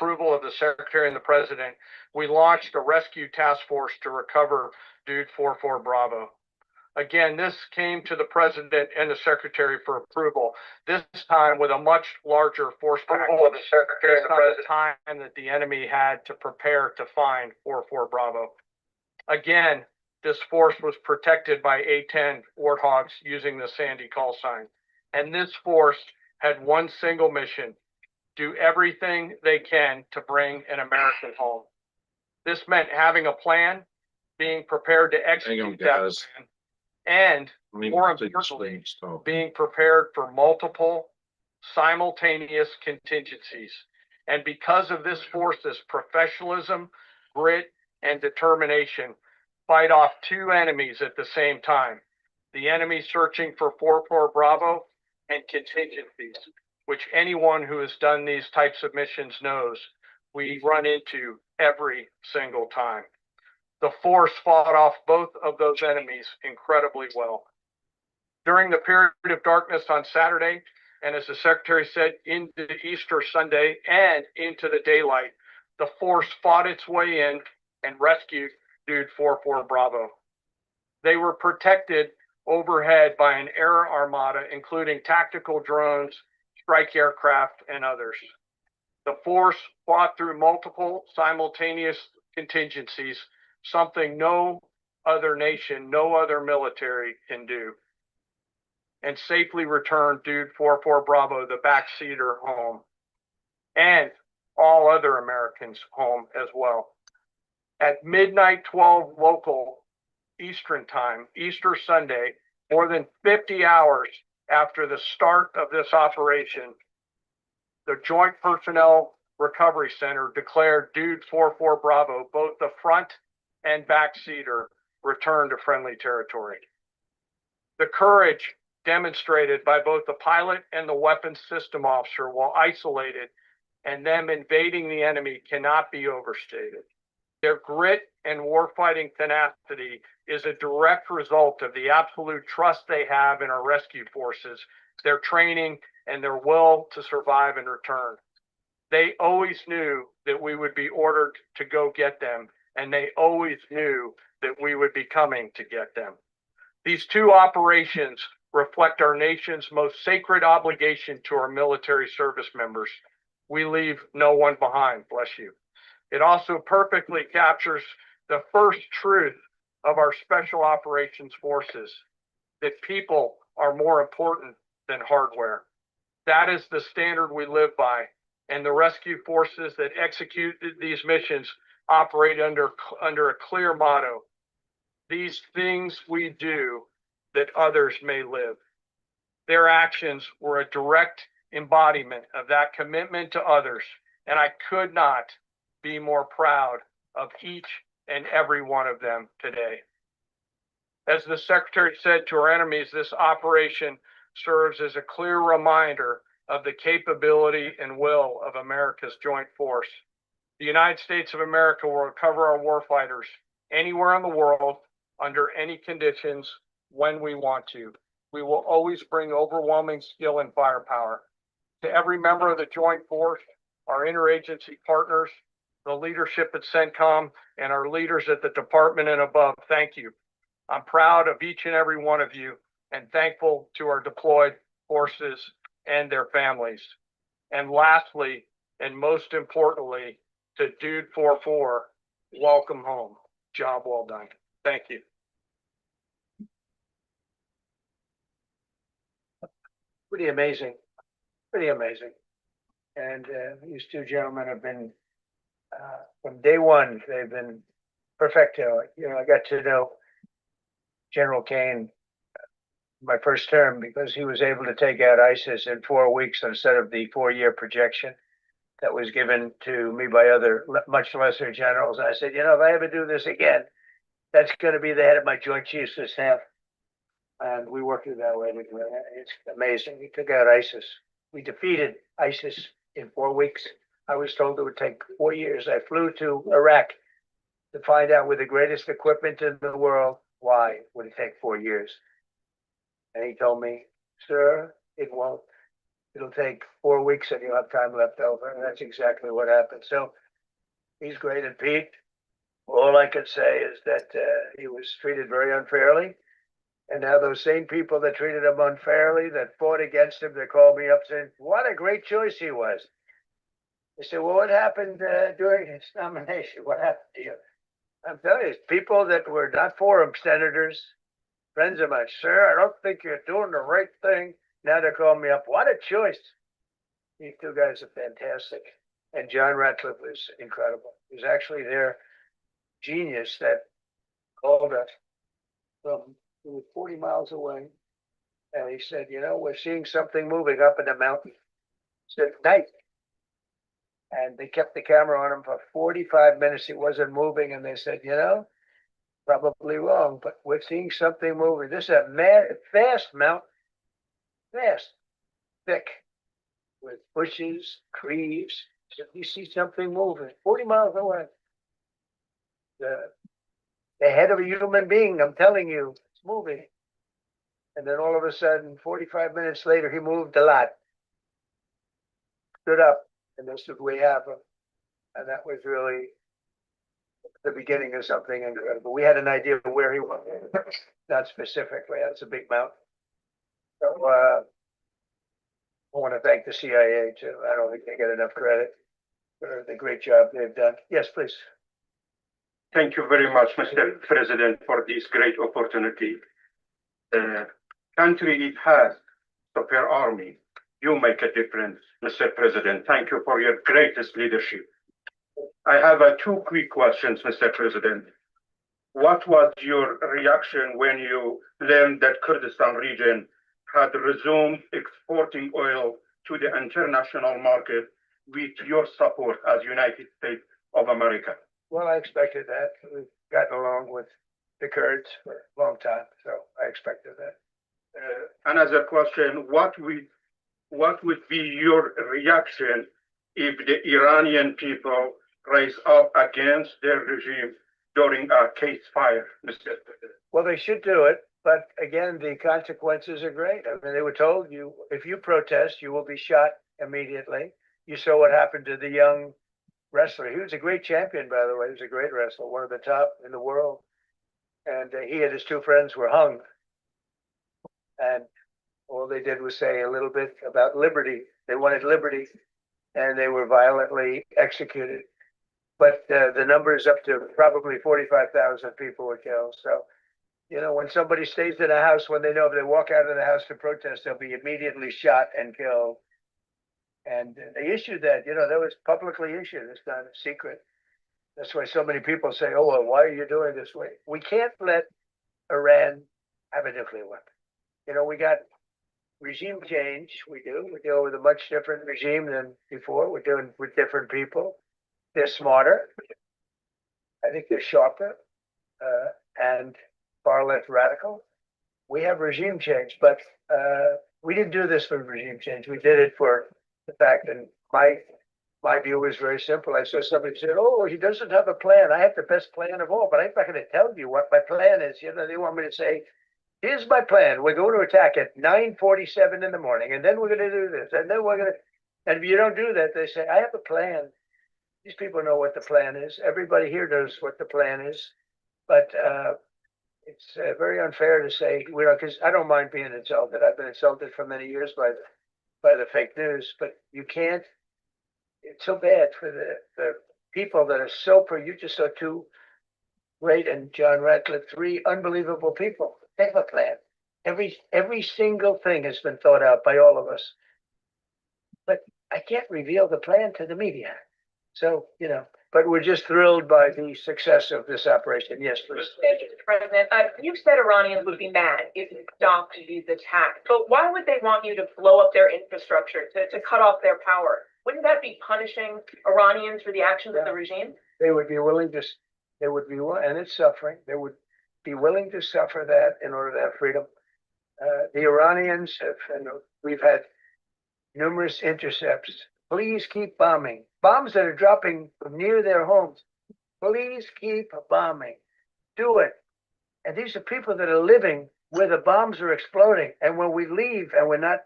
approval of the Secretary and the President, we launched a rescue task force to recover Dude 44 Bravo. Again, this came to the President and the Secretary for approval, this time with a much larger force package of the Secretary and the President, time that the enemy had to prepare to find 44 Bravo. Again, this force was protected by A-10 Warthogs using the Sandy call sign. And this force had one single mission: do everything they can to bring an American home. This meant having a plan, being prepared to execute that plan, and more importantly, being prepared for multiple simultaneous contingencies. And because of this force's professionalism, grit, and determination, fight off two enemies at the same time: the enemy searching for 44 Bravo and contingencies, which anyone who has done these types of missions knows we run into every single time. The force fought off both of those enemies incredibly well. During the period of darkness on Saturday, and as the Secretary said, into Easter Sunday and into the daylight, the force fought its way in and rescued Dude 44 Bravo. They were protected overhead by an air armada, including tactical drones, strike aircraft, and others. The force fought through multiple simultaneous contingencies, something no other nation, no other military can do, and safely returned Dude 44 Bravo, the backseater, home, and all other Americans home as well. At midnight 12 local Eastern time, Easter Sunday, more than 50 hours after the start of this operation, the Joint Personnel Recovery Center declared Dude 44 Bravo, both the front and backseater, returned to friendly territory. The courage demonstrated by both the pilot and the weapons system officer while isolated and them invading the enemy cannot be overstated. Their grit and warfighting tenacity is a direct result of the absolute trust they have in our rescue forces, their training, and their will to survive and return. They always knew that we would be ordered to go get them, and they always knew that we would be coming to get them. These two operations reflect our nation's most sacred obligation to our military service members. We leave no one behind, bless you. It also perfectly captures the first truth of our special operations forces, that people are more important than hardware. That is the standard we live by, and the rescue forces that execute these missions operate under a clear motto: these things we do that others may live. Their actions were a direct embodiment of that commitment to others, and I could not be more proud of each and every one of them today. As the Secretary said to our enemies, this operation serves as a clear reminder of the capability and will of America's joint force. The United States of America will recover our warfighters anywhere in the world, under any conditions, when we want to. We will always bring overwhelming skill and firepower. To every member of the joint force, our interagency partners, the leadership at CENTCOM, and our leaders at the department and above, thank you. I'm proud of each and every one of you, and thankful to our deployed forces and their families. And lastly, and most importantly, to Dude 44, welcome home. Job well done. Thank you. Pretty amazing. Pretty amazing. And these two gentlemen have been, from day one, they've been perfecto. You know, I got to know General Kane my first term because he was able to take out ISIS in 4 weeks instead of the 4-year projection that was given to me by other much lesser generals. I said, you know, if I ever do this again, that's going to be the head of my Joint Chiefs of Staff. And we worked it that way. It's amazing. We took out ISIS. We defeated ISIS in 4 weeks. I was told it would take 4 years. I flew to Iraq to find out with the greatest equipment in the world, why would it take 4 years? And he told me, sir, it won't. it'll take 4 weeks and you'll have time left over. And that's exactly what happened. So he's great. And Pete, all I can say is that he was treated very unfairly. And now those same people that treated him unfairly, that fought against him, they called me up saying, what a great choice he was. They said, well, what happened during his nomination? What happened to you? I'm telling you, people that were not for him, senators, friends of mine, sir, I don't think you're doing the right thing. Now they're calling me up. What a choice. These two guys are fantastic. And John Ratcliffe was incredible. He was actually their genius that called us from, he was 40 miles away. And he said, you know, we're seeing something moving up in the mountain. It's at night. And they kept the camera on him for 45 minutes. He wasn't moving. And they said, you know, probably wrong, but we're seeing something moving. This is a vast mountain, vast, thick, with bushes, trees. So you see something moving 40 miles away. The head of a human being, I'm telling you, it's moving. And then all of a sudden, 45 minutes later, he moved a lot. Stood up, and they said, we have him. And that was really the beginning of something incredible. We had an idea of where he was, not specifically. That's a big mountain. So I want to thank the CIA too. I don't think they get enough credit for the great job they've done. Yes, please. Thank you very much, Mr. President, for this great opportunity. The country it has, super army. You make a difference, Mr. President. Thank you for your greatest leadership. I have two quick questions, Mr. President. What was your reaction when you learned that Kurdistan region had resumed exporting oil to the international market with your support as United States of America? Well, I expected that. We've gotten along with the Kurds for a long time, so I expected that. Another question, what would be your reaction if the Iranian people rise up against their regime during a ceasefire, Mr. President? Well, they should do it, but again, the consequences are great. I mean, they were told you, if you protest, you will be shot immediately. You saw what happened to the young wrestler. He was a great champion, by the way. He was a great wrestler, one of the top in the world. And he and his two friends were hung. And all they did was say a little bit about liberty. They wanted liberty, and they were violently executed. But the number is up to probably 45,000 people were killed. So, you know, when somebody stays in a house, when they know if they walk out of the house to protest, they'll be immediately shot and killed. And they issued that, you know, that was publicly issued. It's not a secret. That's why so many people say, oh, well, why are you doing this way? We can't let Iran have a nuclear weapon. You know, we got regime change. We do. We deal with a much different regime than before. We're dealing with different people. They're smarter. I think they're sharper and far less radical. We have regime change, but we didn't do this for regime change. We did it for the fact, and my view was very simple. I saw somebody said, oh, he doesn't have a plan. I have the best plan of all, but I'm not going to tell you what my plan is. You know, they want me to say, here's my plan. We're going to attack at 9:47 in the morning, and then we're going to do this, and then we're going to, and if you don't do that, they say, I have a plan. These people know what the plan is. Everybody here knows what the plan is, but it's very unfair to say, you know, because I don't mind being insulted. I've been insulted for many years by the fake news, but you can't. It's so bad for the people that are so you just saw two great and John Ratcliffe, three unbelievable people. They have a plan. Every single thing has been thought out by all of us. But I can't reveal the plan to the media. So, you know, but we're just thrilled by the success of this operation. Yes, please. Thank you, Mr. President. You said Iranians would be mad if you stopped these attacks, but why would they want you to blow up their infrastructure, to cut off their power? Wouldn't that be punishing Iranians for the actions of the regime? They would be willing to, and it's suffering. They would be willing to suffer that in order to have freedom. The Iranians have, and we've had numerous intercepts. Please keep bombing. Bombs that are dropping near their homes. Please keep bombing. Do it. And these are people that are living where the bombs are exploding. And when we leave and we're not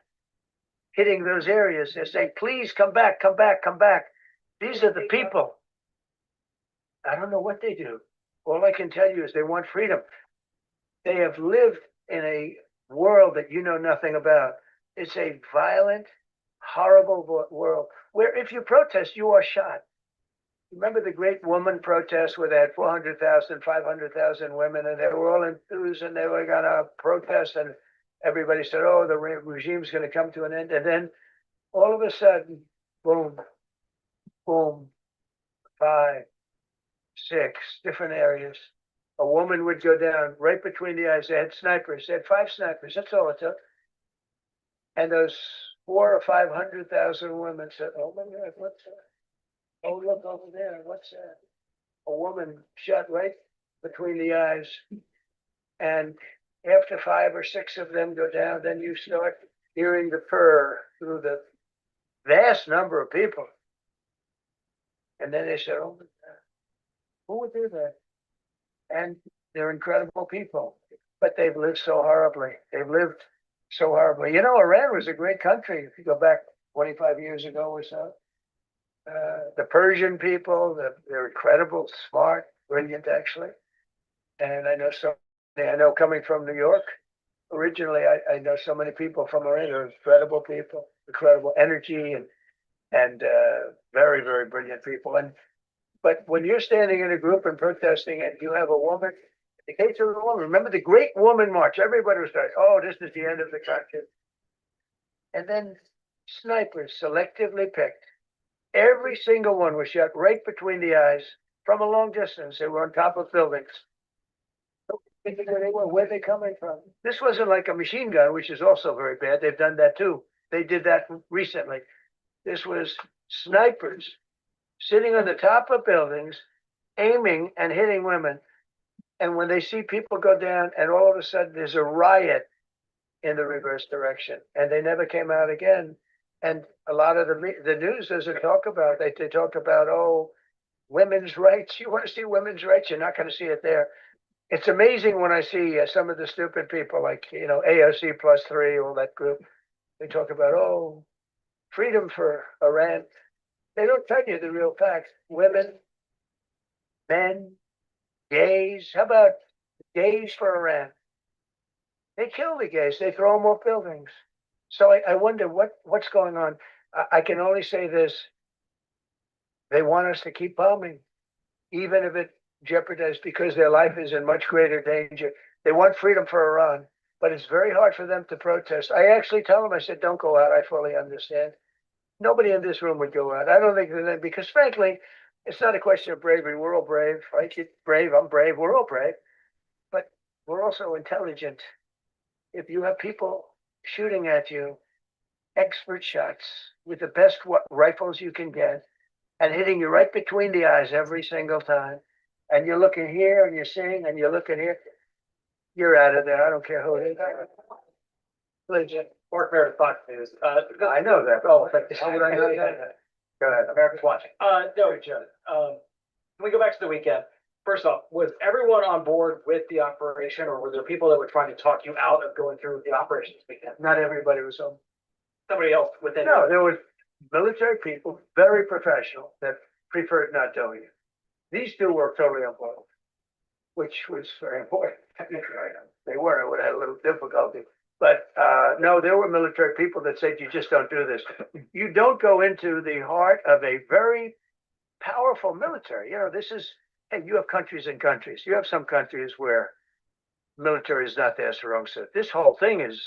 hitting those areas. They're saying, please come back, come back, come back. These are the people. I don't know what they do. All I can tell you is they want freedom. They have lived in a world that you know nothing about. It's a violent, horrible world where if you protest, you are shot. Remember the great woman protests where they had 400,000, 500,000 women, and they were all enthused and they were going to protest, and everybody said, oh, the regime's going to come to an end. And then all of a sudden, boom, boom, 5, 6 different areas. A woman would go down right between the eyes. They had snipers. They had 5 snipers. That's all it took. And those 400,000 or 500,000 women said, oh my God, what's that? Oh, look over there. What's that? A woman shot right between the eyes. And after 5 or 6 of them go down, then you start hearing the purr through the vast number of people. And then they said, oh my God, who would do that? And they're incredible people, but they've lived so horribly. They've lived so horribly. You know, Iran was a great country. If you go back 25 years ago or so, the Persian people, they're incredible, smart, brilliant, actually. And I know coming from New York, originally, I know so many people from Iran. They're incredible people, incredible energy, and very, very brilliant people. But when you're standing in a group and protesting and you have a woman, in the case of a woman, remember the Great Woman March, everybody was like, oh, this is the end of the country. And then snipers selectively picked. Every single one was shot right between the eyes from a long distance. They were on top of buildings. Where they coming from? This wasn't like a machine gun, which is also very bad. They've done that too. They did that recently. This was snipers sitting on the top of buildings, aiming and hitting women. And when they see people go down, and all of a sudden there's a riot in the reverse direction, and they never came out again. And a lot of the news doesn't talk about, they talk about, oh, women's rights. You want to see women's rights? You're not going to see it there. It's amazing when I see some of the stupid people like, you know, AOC +3, all that group. They talk about, oh, freedom for Iran. They don't tell you the real facts. Women, men, gays. How about gays for Iran? They kill the gays. They throw them off buildings. So I wonder what's going on. I can only say this. They want us to keep bombing, even if it jeopardizes, because their life is in much greater danger. They want freedom for Iran, but it's very hard for them to protest. I actually tell them, I said, don't go out. I fully understand. Nobody in this room would go out. I don't think that, because frankly, it's not a question of bravery. We're all brave, right? You're brave, I'm brave, we're all brave. But we're also intelligent. If you have people shooting at you, expert shots with the best rifles you can get, and hitting you right between the eyes every single time, and you're looking here and you're seeing and you're looking here, you're out of there. I don't care who it is. Legit. Fort Meredith Fox News. I know that. Oh, how would I know that? Go ahead. America's watching. No, can we go back to the weekend? First off, was everyone on board with the operation, or were there people that were trying to talk you out of going through with the operation this weekend? Not everybody was on. Somebody else within. No, there were military people, very professional, that preferred not doing it. These two were totally on board, which was very important. They weren't. It would have had a little difficulty. But no, there were military people that said, you just don't do this. You don't go into the heart of a very powerful military. You know, this is, hey, you have countries and countries. You have some countries where military is not their strong suit. This whole thing is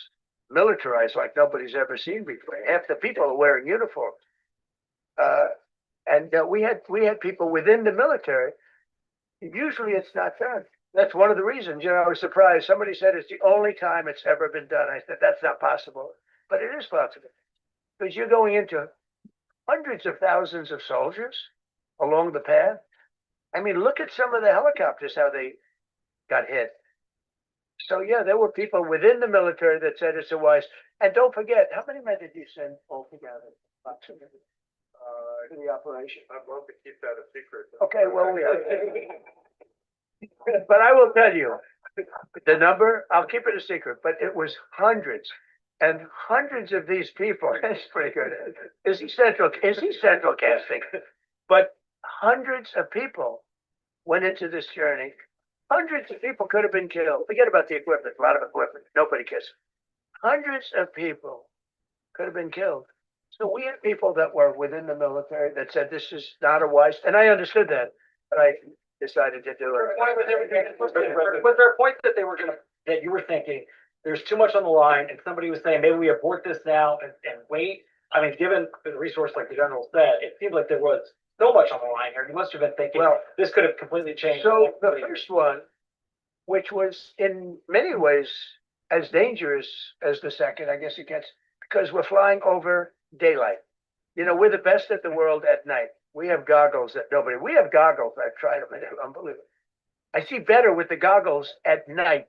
militarized like nobody's ever seen before. Half the people are wearing uniforms. And we had people within the military. Usually it's not done. That's one of the reasons, you know, I was surprised. Somebody said it's the only time it's ever been done. I said, that's not possible. But it is possible. Because you're going into hundreds of thousands of soldiers along the path. I mean, look at some of the helicopters, how they got hit. So, yeah, there were people within the military that said it's a wise. And don't forget, how many men did you send altogether? To the operation. I'd love to keep that a secret. Okay, well, but I will tell you the number. I'll keep it a secret, but it was hundreds. And hundreds of these people, that's pretty good. Is he central casting? But hundreds of people went into this journey. Hundreds of people could have been killed. Forget about the equipment, a lot of equipment, nobody cares. Hundreds of people could have been killed. So we had people that were within the military that said this is not a wise, and I understood that, but I decided to do it. Why was everything, was there a point that they were gonna, that you were thinking, there's too much on the line, and somebody was saying, maybe we abort this now and wait? I mean, given the resource like the general said, it seemed like there was so much on the line here. You must have been thinking, Well, this could have completely changed. So the first one, which was in many ways as dangerous as the second, I guess it gets, because we're flying over daylight. You know, we're the best at the world at night. We have goggles that we have goggles. I've tried them. They're unbelievable. I see better with the goggles at night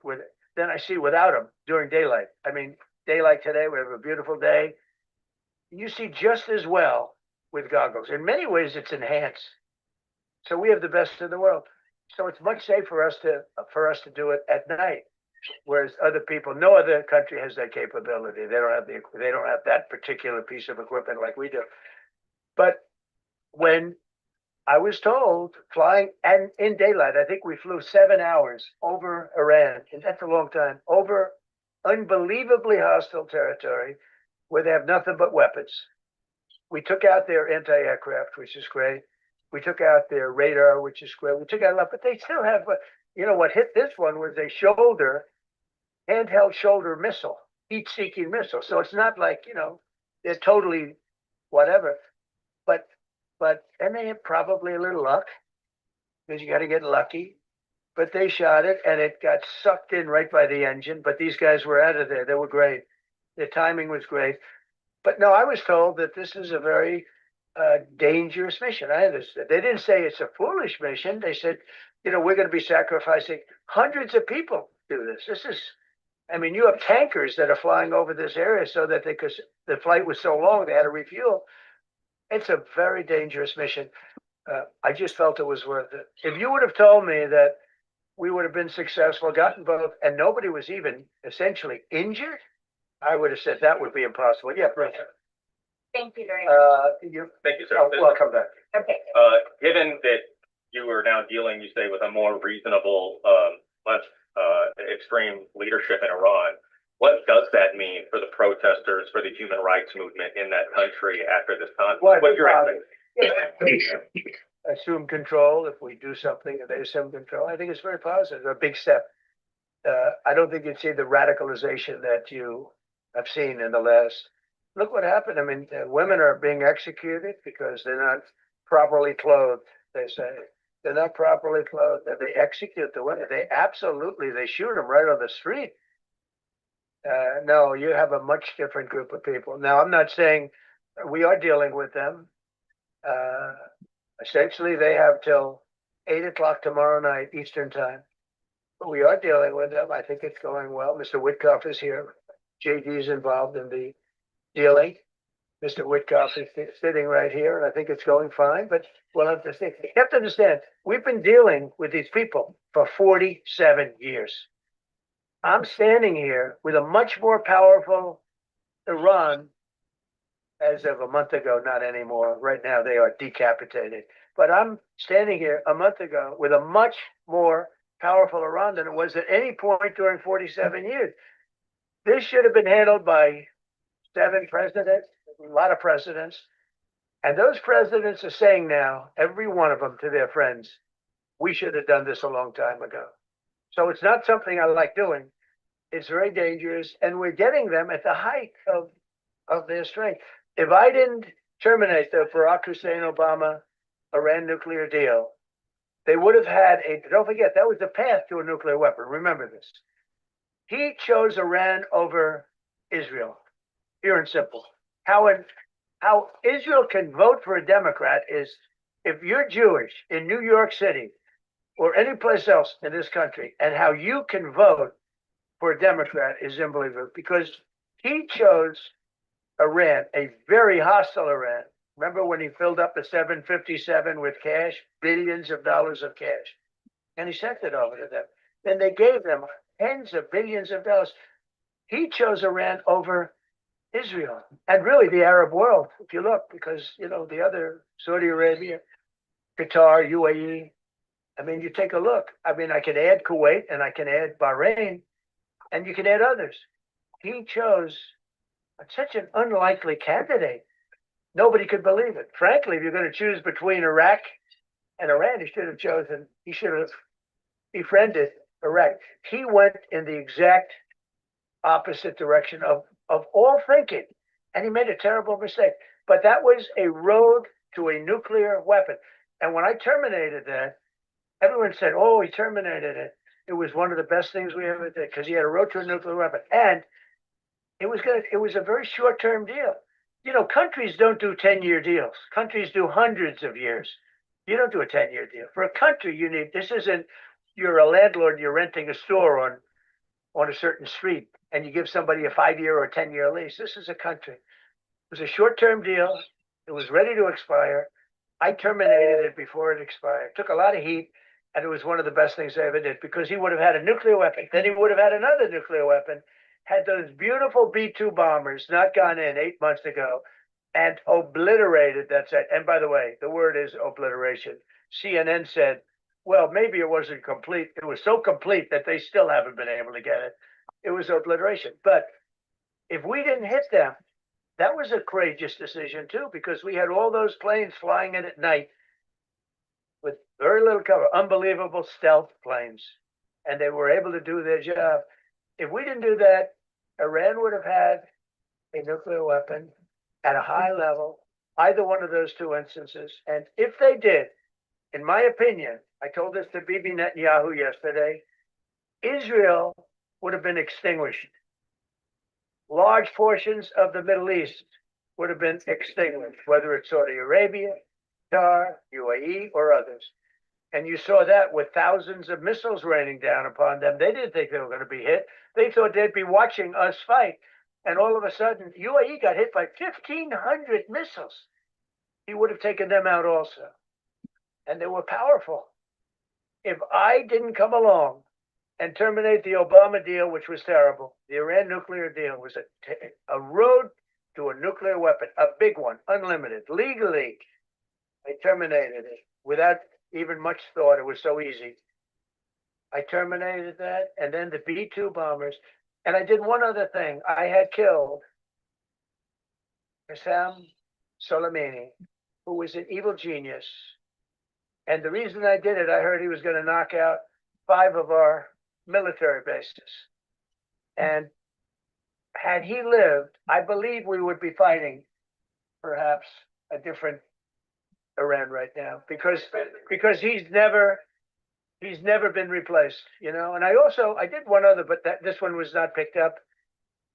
than I see without them during daylight. I mean, daylight today, we have a beautiful day. You see just as well with goggles. In many ways, it's enhanced. So we have the best in the world. So it's much safer for us to do it at night. Whereas other people, no other country has that capability. They don't have that particular piece of equipment like we do. But when I was told flying and in daylight, I think we flew 7 hours over Iran, and that's a long time, over unbelievably hostile territory where they have nothing but weapons. We took out their anti-aircraft, which is great. We took out their radar, which is great. We took out a lot, but they still have, you know, what hit this one was a handheld shoulder missile, heat-seeking missile. So it's not like, you know, they're totally whatever. And they had probably a little luck, because you got to get lucky. But they shot it, and it got sucked in right by the engine. But these guys were out of there. They were great. Their timing was great. But no, I was told that this is a very dangerous mission. I understood. They didn't say it's a foolish mission. They said, you know, we're going to be sacrificing hundreds of people to do this. This is, I mean, you have tankers that are flying over this area so that because the flight was so long, they had to refuel. It's a very dangerous mission. I just felt it was worth it. If you would have told me that we would have been successful, gotten both, and nobody was even essentially injured, I would have said that would be impossible. Yeah, Brent. Thank you very much. Thank you, sir. Well, come back. Okay. Given that you are now dealing, you say, with a more reasonable, less extreme leadership in Iran, what does that mean for the protesters, for the human rights movement in that country after this conflict? What's your expectation? Assume control. If we do something and they assume control, I think it's very positive, a big step. I don't think you'd see the radicalization that you have seen in the last. Look what happened. I mean, women are being executed because they're not properly clothed. They say they're not properly clothed, and they execute the women. They shoot them right on the street. No, you have a much different group of people. Now, I'm not saying we are dealing with them. Essentially, they have till 8 o'clock tomorrow night, Eastern time. But we are dealing with them. I think it's going well. Mr. Witkoff is here. JD is involved in the dealing. Mr. Witkoff is sitting right here, and I think it's going fine, but we'll have to see. You have to understand, we've been dealing with these people for 47 years. I'm standing here with a much more powerful Iran as of a month ago, not anymore. Right now, they are decapitated. But I'm standing here a month ago with a much more powerful Iran than it was at any point during 47 years. This should have been handled by 7 presidents, a lot of presidents. And those presidents are saying now, every one of them to their friends, we should have done this a long time ago. So it's not something I like doing. It's very dangerous. And we're getting them at the height of their strength. If I didn't terminate the Barack Hussein Obama Iran nuclear deal, they would have had don't forget, that was the path to a nuclear weapon. Remember this. He chose Iran over Israel. Pure and simple. How Israel can vote for a Democrat is if you're Jewish in New York City or any place else in this country, and how you can vote for a Democrat is unbelievable, because he chose Iran, a very hostile Iran. Remember when he filled up the 757 with cash, billions of dollars of cash, and he sent it over to them. Then they gave them tens of billions of dollars. He chose Iran over Israel, and really the Arab world, if you look, because, you know, the other Saudi Arabia, Qatar, UAE, I mean, you take a look. I mean, I can add Kuwait and I can add Bahrain, and you can add others. He chose such an unlikely candidate. Nobody could believe it. Frankly, if you're going to choose between Iraq and Iran, he should have befriended Iraq. He went in the exact opposite direction of all thinking, and he made a terrible mistake. But that was a road to a nuclear weapon. And when I terminated that, everyone said, "Oh, he terminated it. It was one of the best things we ever did because he had a road to a nuclear weapon." And it was a very short-term deal. You know, countries don't do 10-year deals. Countries do hundreds of years. You don't do a 10-year deal. For a country, this isn't, you're a landlord and you're renting a store on a certain street and you give somebody a 5-year or a 10-year lease. This is a country. It was a short-term deal. It was ready to expire. I terminated it before it expired. Took a lot of heat, and it was one of the best things I ever did because he would have had a nuclear weapon. Then he would have had another nuclear weapon, had those beautiful B-2 bombers not gone in 8 months ago and obliterated that site. And by the way, the word is obliteration. CNN said, well, maybe it wasn't complete. It was so complete that they still haven't been able to get it. It was obliteration. But if we didn't hit them, that was a courageous decision too, because we had all those planes flying in at night with very little cover, unbelievable stealth planes, and they were able to do their job. If we didn't do that, Iran would have had a nuclear weapon at a high level, either one of those two instances. And if they did, in my opinion, I told this to Bibi Netanyahu yesterday, Israel would have been extinguished. Large portions of the Middle East would have been extinguished, whether it's Saudi Arabia, Qatar, UAE, or others. And you saw that with thousands of missiles raining down upon them. They didn't think they were going to be hit. They thought they'd be watching us fight. And all of a sudden, UAE got hit by 1,500 missiles. He would have taken them out also. And they were powerful. If I didn't come along and terminate the Obama deal, which was terrible, the Iran nuclear deal was a road to a nuclear weapon, a big one, unlimited, legally. I terminated it without even much thought. It was so easy. I terminated that, and then the B-2 bombers. And I did one other thing. I had killed Qasem Soleimani, who was an evil genius. And the reason I did it, I heard he was going to knock out 5 of our military bases. And had he lived, I believe we would be fighting perhaps a different Iran right now, because he's never been replaced, you know. And I did one other, but this one was not picked up.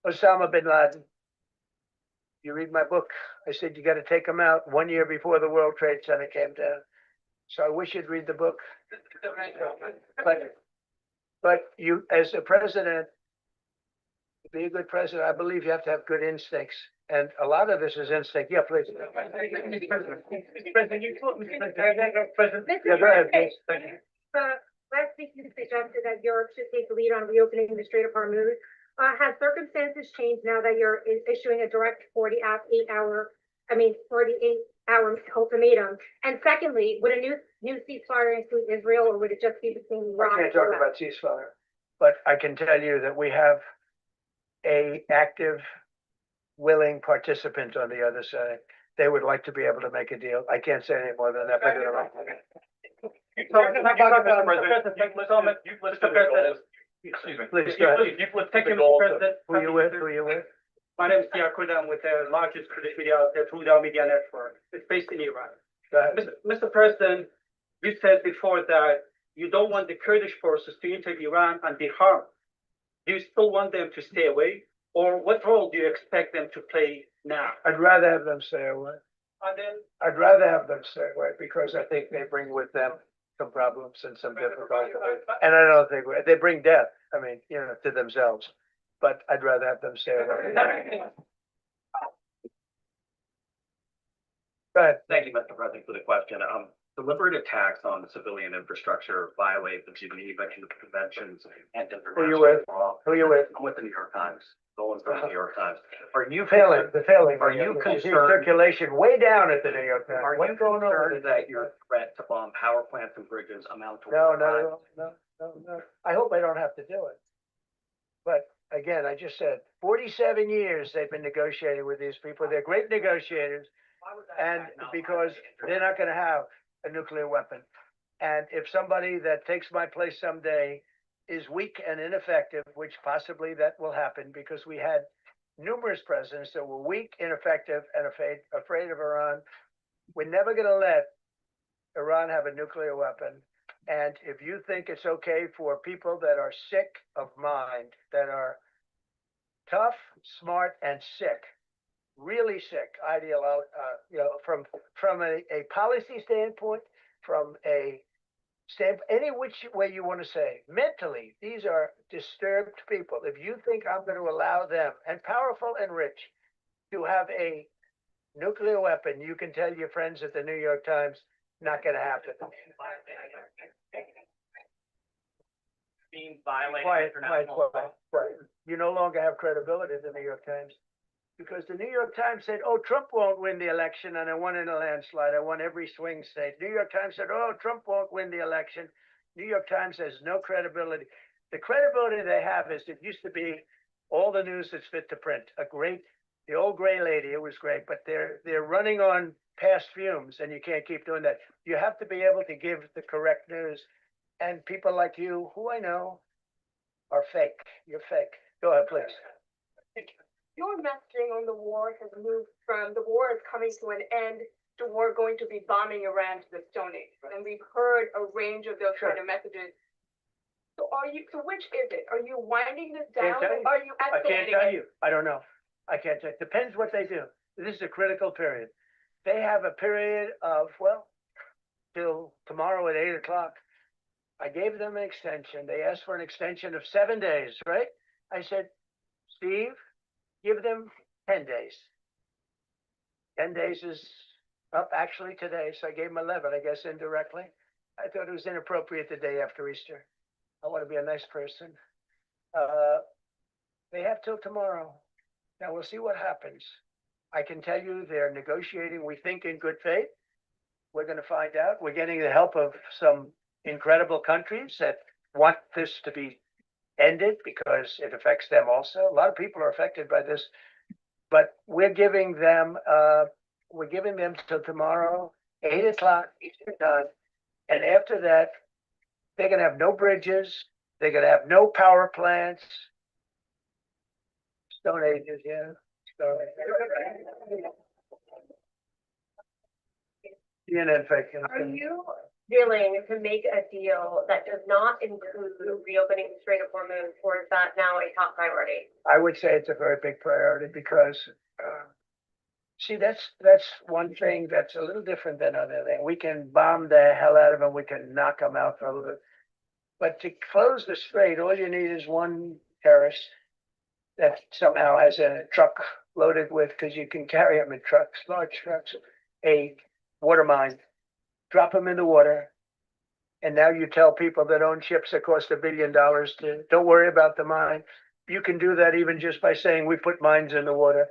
Osama bin Laden. You read my book. I said you got to take him out 1 year before the World Trade Center came down. So I wish you'd read the book. But you, as a president, to be a good president, I believe you have to have good instincts. And a lot of this is instinct. Yeah, please. Mr. Yeah, go ahead, please. Thank you. Last week you suggested that Europe should take the lead on reopening the Strait of Hormuz. Has circumstances changed now that you're issuing a direct 48-hour ultimatum? And secondly, would a new ceasefire include Israel, or would it just be between Iran? I can't talk about ceasefire, but I can tell you that we have a active, willing participant on the other side. They would like to be able to make a deal. I can't say any more than that. But Excuse me. please go ahead. Thank you, Mr. President. Who you with? My name is Yakuda. I'm with the largest Kurdish media, the True Media Network. It's based in Iran. Go ahead. Mr. President, you said before that you don't want the Kurdish forces to enter Iran and be harmed. Do you still want them to stay away? Or what role do you expect them to play now? I'd rather have them stay away. And then, I'd rather have them stay away because I think they bring with them some problems and some difficulties. And I don't think they bring death. I mean, you know, to themselves. But I'd rather have them stay away. Go ahead. Thank you, Mr. President, for the question. Deliberate attacks on civilian infrastructure violate the Geneva Conventions and Who you international with? law. Who you with? I'm with the New York Times. Going from the New York Times. Are you Failing, the failing. Are you I see concerned- circulation way down at the New York Times? Are What's you going on concerned with that your threat to bomb power plants and bridges amount to? No, war crimes? no. I hope I don't have to do it. But again, I just said, 47 years they've been negotiating with these people. They're great negotiators. Why was that And attack not because violate they're not gonna have a nuclear weapon. And if somebody that takes my place someday is weak and ineffective, which possibly that will happen, because we had numerous presidents that were weak, ineffective, and afraid of Iran. We're never gonna let Iran have a nuclear weapon. And if you think it's okay for people that are sick of mind, that are tough, smart, and sick, really sick, from a policy standpoint, from a any which way you want to say, mentally, these are disturbed people. If you think I'm going to allow them, and powerful and rich, to have a nuclear weapon, you can tell your friends at the New York Times, not going to happen. Being violated Quiet. international law. You no longer have credibility at the New York Times. Because the New York Times said, oh, Trump won't win the election, and I won in a landslide. I won every swing state. New York Times said, oh, Trump won't win the election. New York Times has no credibility. The credibility they have is it used to be all the news that's fit to print. The old gray lady, it was great, but they're running on past fumes, and you can't keep doing that. You have to be able to give the correct news. And people like you, who I know, are fake. You're fake. Go ahead, please. Your messaging on the war has moved from the war is coming to an end to war going to be bombing Iran to the Stone Age. And we've heard a range of those kind of messages. So which is it? Are you winding this down? Can't tell you. Are you I can't escalating tell it? you. I don't know. I can't tell. Depends what they do. This is a critical period. They have a period of, till tomorrow at 8 o'clock. I gave them an extension. They asked for an extension of 7 days, right? I said, Steve, give them 10 days. 10 days is up actually today, so I gave them 11, I guess, indirectly. I thought it was inappropriate the day after Easter. I want to be a nice person. They have till tomorrow. Now we'll see what happens. I can tell you they're negotiating, we think, in good faith. We're going to find out. We're getting the help of some incredible countries that want this to be ended because it affects them also. A lot of people are affected by this, but we're giving them till tomorrow, 8 o'clock Eastern time. And after that, they're going to have no bridges. They're going to have no power plants. Stone Ages, yeah. Stone Ages. CNN fake. Are you willing to make a deal that does not include reopening the Strait of Hormuz, or is that now a top priority? I would say it's a very big priority because, see, that's one thing that's a little different than other things. We can bomb the hell out of them. We can knock them out for a little bit. But to close the strait, all you need is one terrorist that somehow has a truck loaded with, because you can carry them in trucks, large trucks, a water mine, drop them in the water. And now you tell people that own ships that cost $1 billion to don't worry about the mine. You can do that even just by saying we put mines in the water.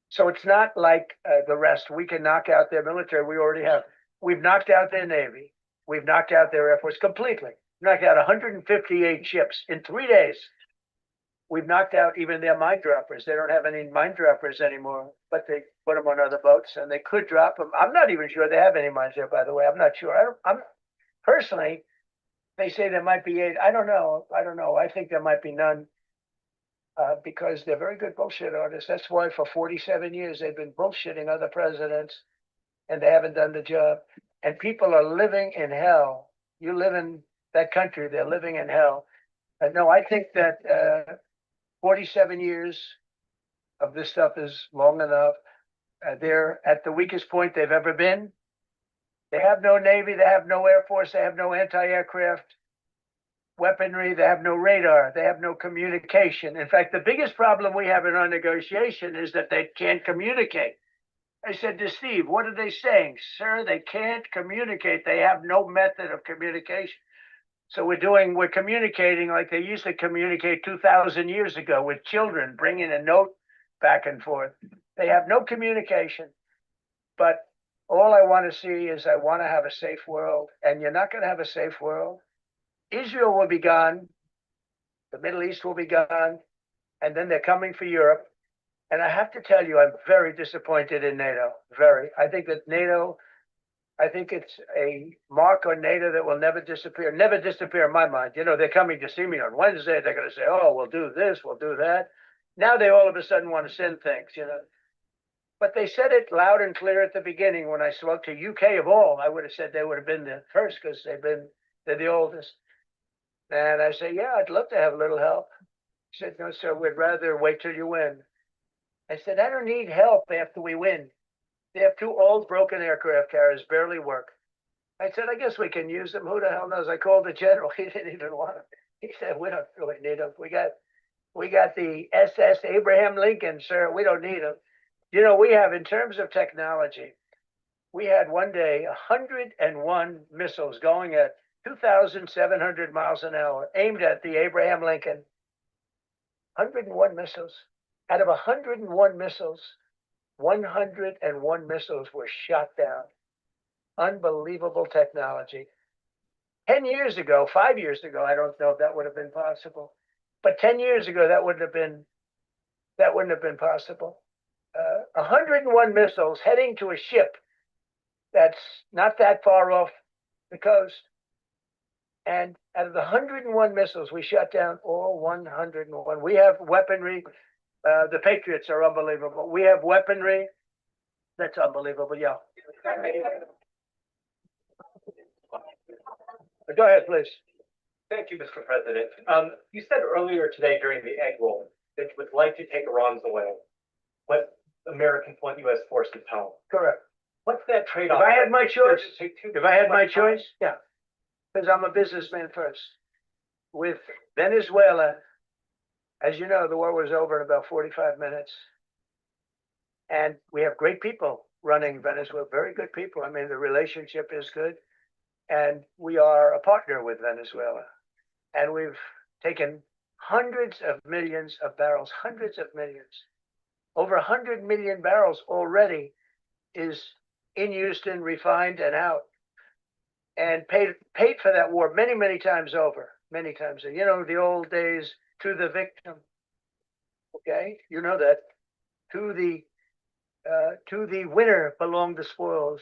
So it's not like the rest. We can knock out their military. We already have. We've knocked out their Navy. We've knocked out their Air Force completely. Knocked out 158 ships in 3 days. We've knocked out even their mine droppers. They don't have any mine droppers anymore, but they put them on other boats and they could drop them. I'm not even sure they have any mines there, by the way. I'm not sure. I'm personally, they say there might be 8. I don't know. I think there might be none because they're very good bullshit artists. That's why for 47 years they've been bullshitting other presidents and they haven't done the job. And people are living in hell. You live in that country, they're living in hell. No, I think that 47 years of this stuff is long enough. They're at the weakest point they've ever been. They have no Navy, they have no Air Force, they have no anti-aircraft weaponry, they have no radar, they have no communication. In fact, the biggest problem we have in our negotiation is that they can't communicate. I said to Steve, what are they saying? Sir, they can't communicate. They have no method of communication. So we're communicating like they used to communicate 2,000 years ago with children, bringing a note back and forth. They have no communication. But all I want to see is I want to have a safe world. And you're not going to have a safe world. Israel will be gone. The Middle East will be gone. And then they're coming for Europe. And I have to tell you, I'm very disappointed in NATO. Very. I think it's a mark on NATO that will never disappear. Never disappear in my mind. You know, they're coming to see me on Wednesday. They're going to say, oh, we'll do this, we'll do that. Now they all of a sudden want to send things, you know. But they said it loud and clear at the beginning when I spoke to UK of all. I would have said they would have been the first because they're the oldest. And I say, yeah, I'd love to have a little help. He said, no, sir, we'd rather wait till you win. I said, I don't need help after we win. They have 2 old broken aircraft carriers, barely work. I said, I guess we can use them. Who the hell knows? I called the general. He didn't even want them. He said, we don't really need them. We got the SS Abraham Lincoln, sir. We don't need them. You know, we have, in terms of technology, we had one day 101 missiles going at 2,700 miles an hour aimed at the Abraham Lincoln. 101 missiles. Out of 101 missiles, 101 missiles were shot down. Unbelievable technology. 10 years ago, 5 years ago, I don't know if that would have been possible. But 10 years ago, that wouldn't have been possible. 101 missiles heading to a ship that's not that far off the coast. And out of the 101 missiles, we shot down all 101. We have weaponry. The Patriots are unbelievable. We have weaponry that's unbelievable. Yeah. Go ahead, please. Thank you, Mr. President. You said earlier today during the egg roll that you would like to take Iran's away, but Americans want U.S. forces home. Correct. What's that trade-off? If I had my choice, yeah, because I'm a businessman first. With Venezuela, as you know, the war was over in about 45 minutes. And we have great people running Venezuela, very good people. I mean, the relationship is good. And we are a partner with Venezuela. And we've taken hundreds of millions of barrels, hundreds of millions. Over 100 million barrels already is in Houston, refined and out. And paid for that war many, many times over. Many times. You know, the old days, to the victim. Okay, you know that. To the winner belong the spoils.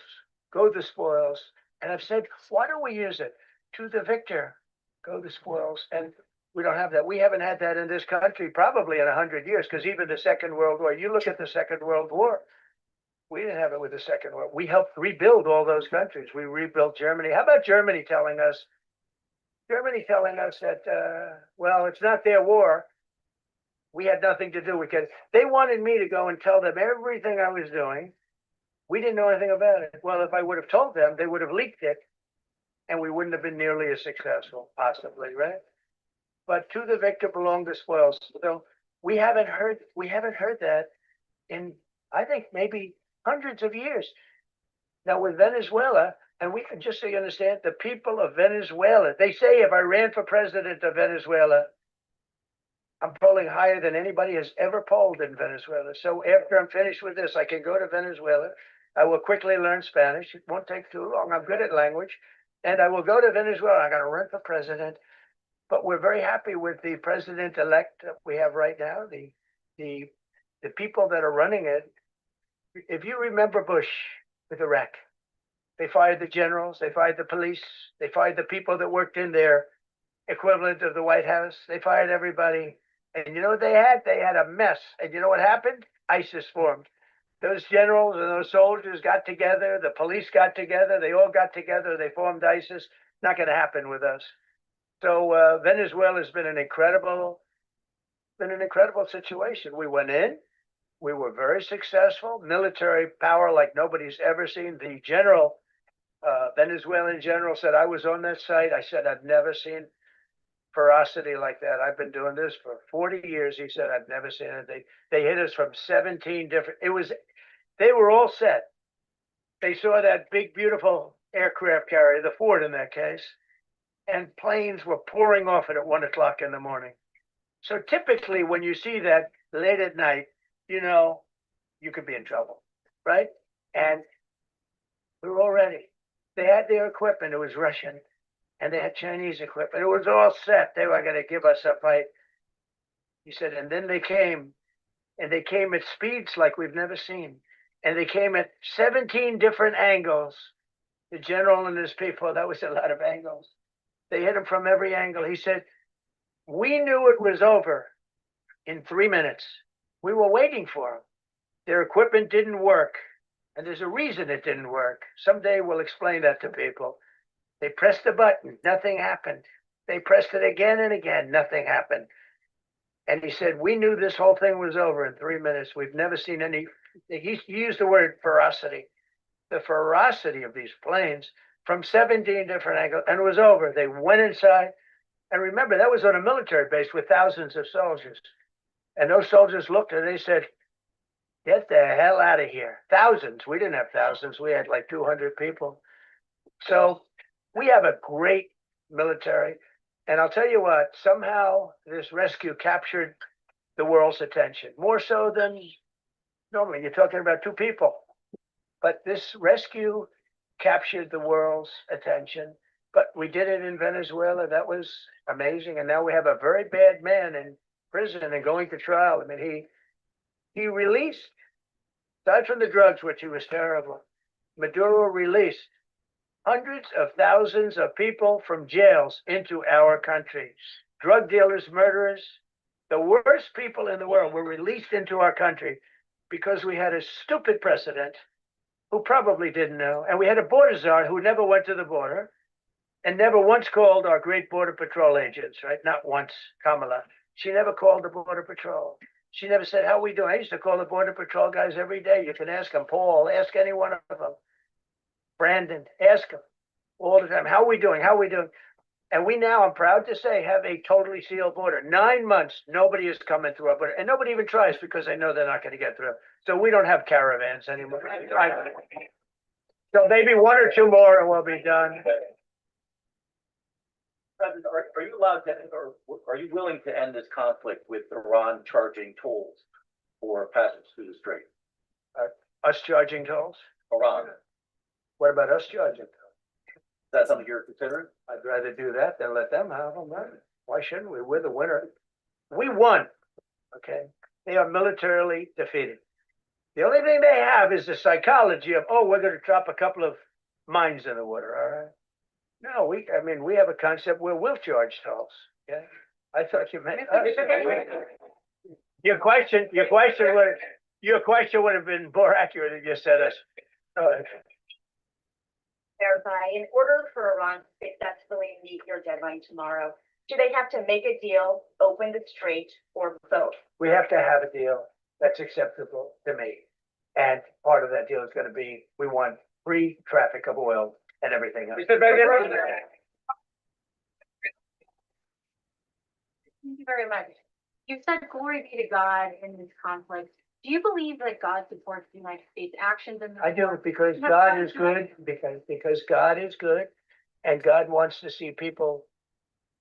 Go the spoils. And I've said, why don't we use it? To the victor, go the spoils. And we don't have that. We haven't had that in this country probably in 100 years, because even the Second World War, you look at the Second World War, we didn't have it with the Second World. We helped rebuild all those countries. We rebuilt Germany. How about Germany telling us that, well, it's not their war. We had nothing to do with it. They wanted me to go and tell them everything I was doing. We didn't know anything about it. Well, if I would have told them, they would have leaked it, and we wouldn't have been nearly as successful, possibly, right? But to the victor belong the spoils. So we haven't heard that in, I think, maybe hundreds of years. Now with Venezuela, and we can, just so you understand, the people of Venezuela, they say if I ran for president of Venezuela, I'm polling higher than anybody has ever polled in Venezuela. So after I'm finished with this, I can go to Venezuela. I will quickly learn Spanish. It won't take too long. I'm good at language. And I will go to Venezuela. I'm going to run for president. But we're very happy with the president-elect that we have right now, the people that are running it. If you remember Bush with Iraq, they fired the generals, they fired the police, they fired the people that worked in their equivalent of the White House. They fired everybody. And you know what they had? They had a mess. And you know what happened? ISIS formed. Those generals and those soldiers got together. The police got together. They all got together. They formed ISIS. Not going to happen with us. So Venezuela has been an incredible situation. We went in. We were very successful. Military power like nobody's ever seen. The general, Venezuelan general, said, I was on that site. I said, I've never seen ferocity like that. I've been doing this for 40 years. He said, I've never seen it. They hit us from 17 different, They were all set. They saw that big, beautiful aircraft carrier, the Ford in that case, and planes were pouring off it at 1 o'clock in the morning. So typically when you see that late at night, you know, you could be in trouble, right? And we were all ready. They had their equipment. It was Russian, and they had Chinese equipment. It was all set. They were going to give us a fight. He said, and then they came, and they came at speeds like we've never seen. And they came at 17 different angles. The general and his people, that was a lot of angles. They hit him from every angle. He said, we knew it was over in 3 minutes. We were waiting for them. Their equipment didn't work. And there's a reason it didn't work. Someday we'll explain that to people. They pressed the button, nothing happened. They pressed it again and again, nothing happened. And he said, we knew this whole thing was over in 3 minutes. We've never seen any, he used the word ferocity. The ferocity of these planes from 17 different angles, and it was over. They went inside. And remember, that was on a military base with thousands of soldiers. And those soldiers looked and they said, get the hell out of here. Thousands. We didn't have thousands. We had like 200 people. So we have a great military. And I'll tell you what, somehow this rescue captured the world's attention, more so than normally. You're talking about 2 people. But this rescue captured the world's attention. But we did it in Venezuela. That was amazing. And now we have a very bad man in prison and going to trial. I mean, he released, aside from the drugs, which he was terrible, Maduro released hundreds of thousands of people from jails into our country. Drug dealers, murderers, the worst people in the world were released into our country because we had a stupid president who probably didn't know. And we had a border czar who never went to the border and never once called our great border patrol agents, right? Not once, Kamala. She never called the border patrol. She never said, how are we doing? I used to call the border patrol guys every day. You can ask them, Paul, ask any one of them. Brandon, ask them all the time. How are we doing? How are we doing? And we now, I'm proud to say, have a totally sealed border. 9 months, nobody is coming through our border. And nobody even tries because they know they're not going to get through. So we don't have caravans anymore. So maybe 1 or 2 more and we'll be done. President, are you allowed to, or are you willing to end this conflict with Iran charging tolls for passage through the strait? Us charging tolls? Iran, is What about us charging tolls? that something you're considering? I'd rather do that than let them have them. Right? Why shouldn't we? We're the winner. We won. Okay. They are militarily defeated. The only thing they have is the psychology of, oh, we're going to drop a couple of mines in the water. All right. No, we have a concept where we'll charge tolls. Yeah. I thought you meant us. Your question would have been more accurate if you said us. Verify, in order for Iran to successfully meet your deadline tomorrow, do they have to make a deal, open the strait, or both? We have to have a deal that's acceptable to me. And part of that deal is going to be, we want free traffic of oil and everything else. Thank you very much. You said glory be to God in this conflict. Do you believe that God supports the United States actions in this I do, war? because God is good, because God is good, and God wants to see people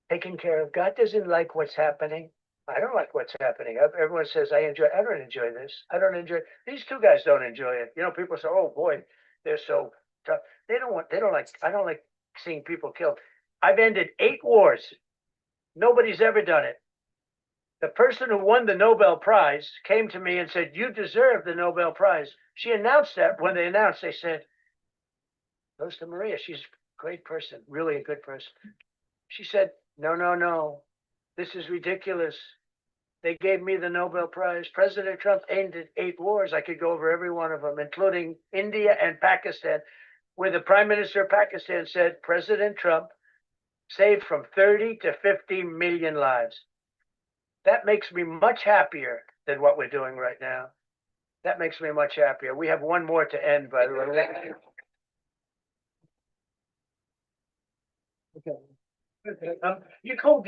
taken care of. God doesn't like what's happening. I don't like what's happening. Everyone says, I don't enjoy this. I don't enjoy, these 2 guys don't enjoy it. You know, people say, oh boy, they're so tough. I don't like seeing people killed. I've ended 8 wars. Nobody's ever done it. The person who won the Nobel Prize came to me and said, you deserve the Nobel Prize. She announced that. When they announced, they said, goes to Maria. She's a great person, really a good person. She said, no. This is ridiculous. They gave me the Nobel Prize. President Trump ended 8 wars. I could go over every one of them, including India and Pakistan, where the Prime Minister of Pakistan said, President Trump saved from 30 to 50 million lives. That makes me much happier than what we're doing right now. That makes me much happier. We have 1 more to end, by the way. Okay. You called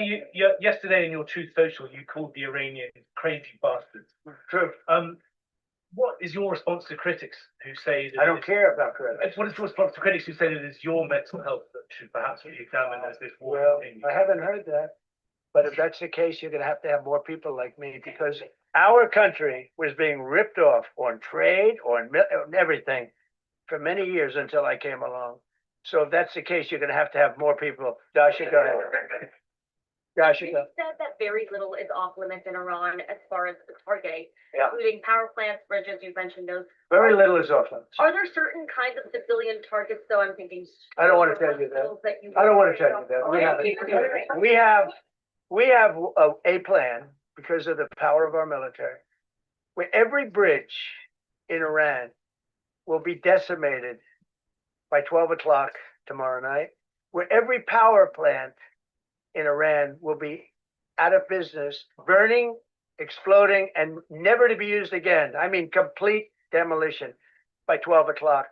yesterday in your Truth Social, you called the Iranians crazy bastards. True. What is your response to critics who say that? I don't care about credit. What is your response to critics who say that it's your mental health that should perhaps be examined as this war Well, continues? I haven't heard that. But if that's the case, you're gonna have to have more people like me, because our country was being ripped off on trade, on everything for many years until I came along. So if that's the case, you're gonna have more people. Dasha, go ahead. Dasha, You go. said that very little is off limits in Iran as far as the targeting, Yeah. including power plants, bridges, you mentioned those. Very little is off limits. Are there certain kinds of civilian targets, though, I'm thinking? I don't wanna tell you that. I don't wanna tell you that. We have a plan because of the power of our military, where every bridge in Iran will be decimated by 12 o'clock tomorrow night, where every power plant in Iran will be out of business, burning, exploding, and never to be used again. I mean, complete demolition by 12 o'clock.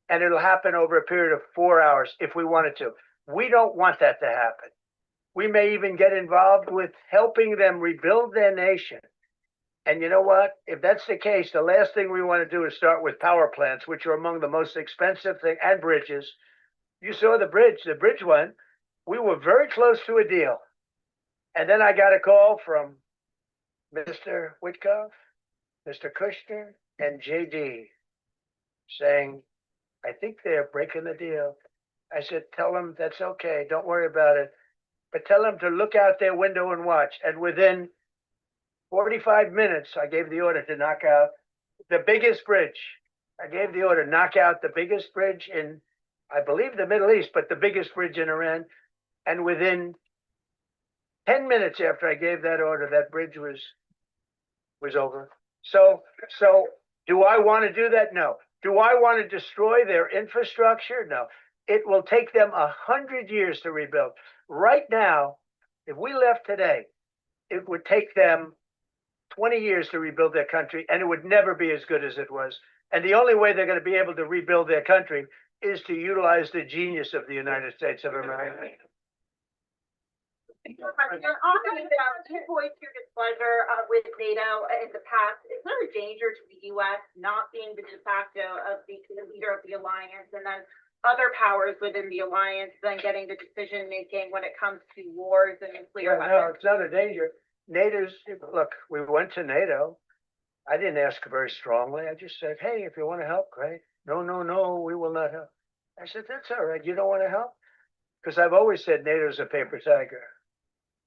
And it'll happen over a period of 4 hours if we wanted to. We don't want that to happen. We may even get involved with helping them rebuild their nation. And you know what? If that's the case, the last thing we want to do is start with power plants, which are among the most expensive thing, and bridges. You saw the bridge one. We were very close to a deal. And then I got a call from Mr. Witkoff, Mr. Kushner, and JD saying, I think they're breaking the deal. I said, tell them that's okay. Don't worry about it. But tell them to look out their window and watch. And within 45 minutes, I gave the order to knock out the biggest bridge. I gave the order, knock out the biggest bridge in, I believe, the Middle East, but the biggest bridge in Iran. And within 10 minutes after I gave that order, that bridge was over. So do I want to do that? No. Do I want to destroy their infrastructure? No. It will take them 100 years to rebuild. Right now, if we left today, it would take them 20 years to rebuild their country, and it would never be as good as it was. And the only way they're going to be able to rebuild their country is to utilize the genius of the United States of America. To voice your displeasure with NATO in the past, is there a danger to the U.S. not being the de facto of the leader of the alliance, and then other powers within the alliance then getting the decision making when it comes to wars and nuclear No, weapons? it's not a danger. Look, we went to NATO. I didn't ask very strongly. I just said, hey, if you want to help, great. No, we will not help. I said, that's all right. You don't want to help? Because I've always said NATO's a paper tiger.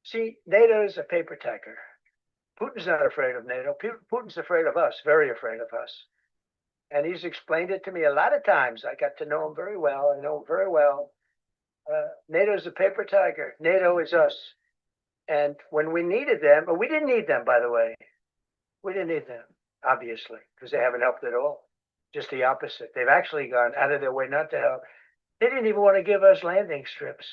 See, NATO's a paper tiger. Putin's not afraid of NATO. Putin's afraid of us, very afraid of us. And he's explained it to me a lot of times. I got to know him very well. I know him very well. NATO's a paper tiger. NATO is us. And when we needed them, but we didn't need them, by the way. We didn't need them, obviously, because they haven't helped at all. Just the opposite. They've actually gone out of their way not to help. They didn't even want to give us landing strips.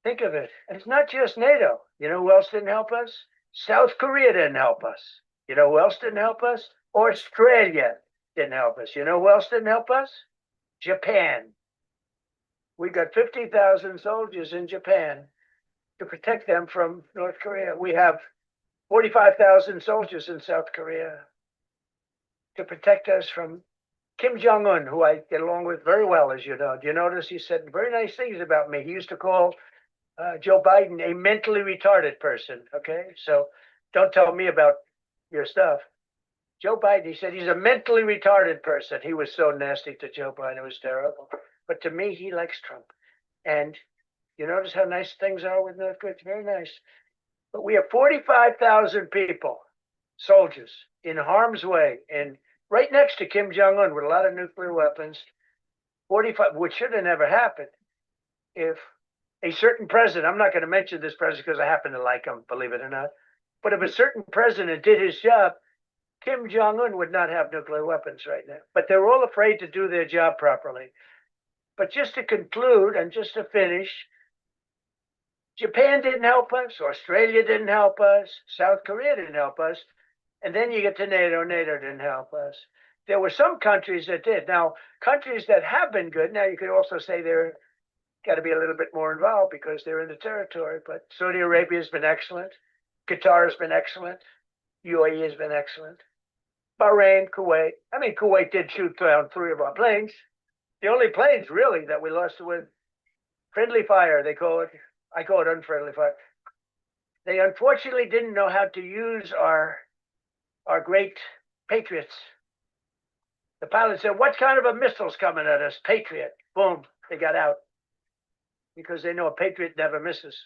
Think of it. And it's not just NATO. You know who else didn't help us? South Korea didn't help us. You know who else didn't help us? Australia didn't help us. You know who else didn't help us? Japan. We got 50,000 soldiers in Japan to protect them from North Korea. We have 45,000 soldiers in South Korea to protect us from Kim Jong-un, who I get along with very well, as you know. Do you notice he said very nice things about me? He used to call Joe Biden a mentally retarded person, okay? So don't tell me about your stuff. Joe Biden, he said he's a mentally retarded person. He was so nasty to Joe Biden, it was terrible. But to me, he likes Trump. And you notice how nice things are with North Korea? It's very nice. But we have 45,000 people, soldiers, in harm's way, and right next to Kim Jong-un with a lot of nuclear weapons. 45, which should have never happened if a certain president, I'm not going to mention this president because I happen to like him, believe it or not, but if a certain president did his job, Kim Jong-un would not have nuclear weapons right now. But they're all afraid to do their job properly. But just to conclude and just to finish, Japan didn't help us, Australia didn't help us, South Korea didn't help us, and then you get to NATO, NATO didn't help us. There were some countries that did. Now, countries that have been good, now you could also say they're got to be a little bit more involved because they're in the territory, but Saudi Arabia has been excellent, Qatar has been excellent, UAE has been excellent. Bahrain, Kuwait. I mean, Kuwait did shoot down 3 of our planes. The only planes really that we lost with friendly fire, they call it. I call it unfriendly fire. They unfortunately didn't know how to use our great Patriots. The pilot said, "What kind of a missile's coming at us?" Patriot. Boom, they got out. Because they know a Patriot never misses.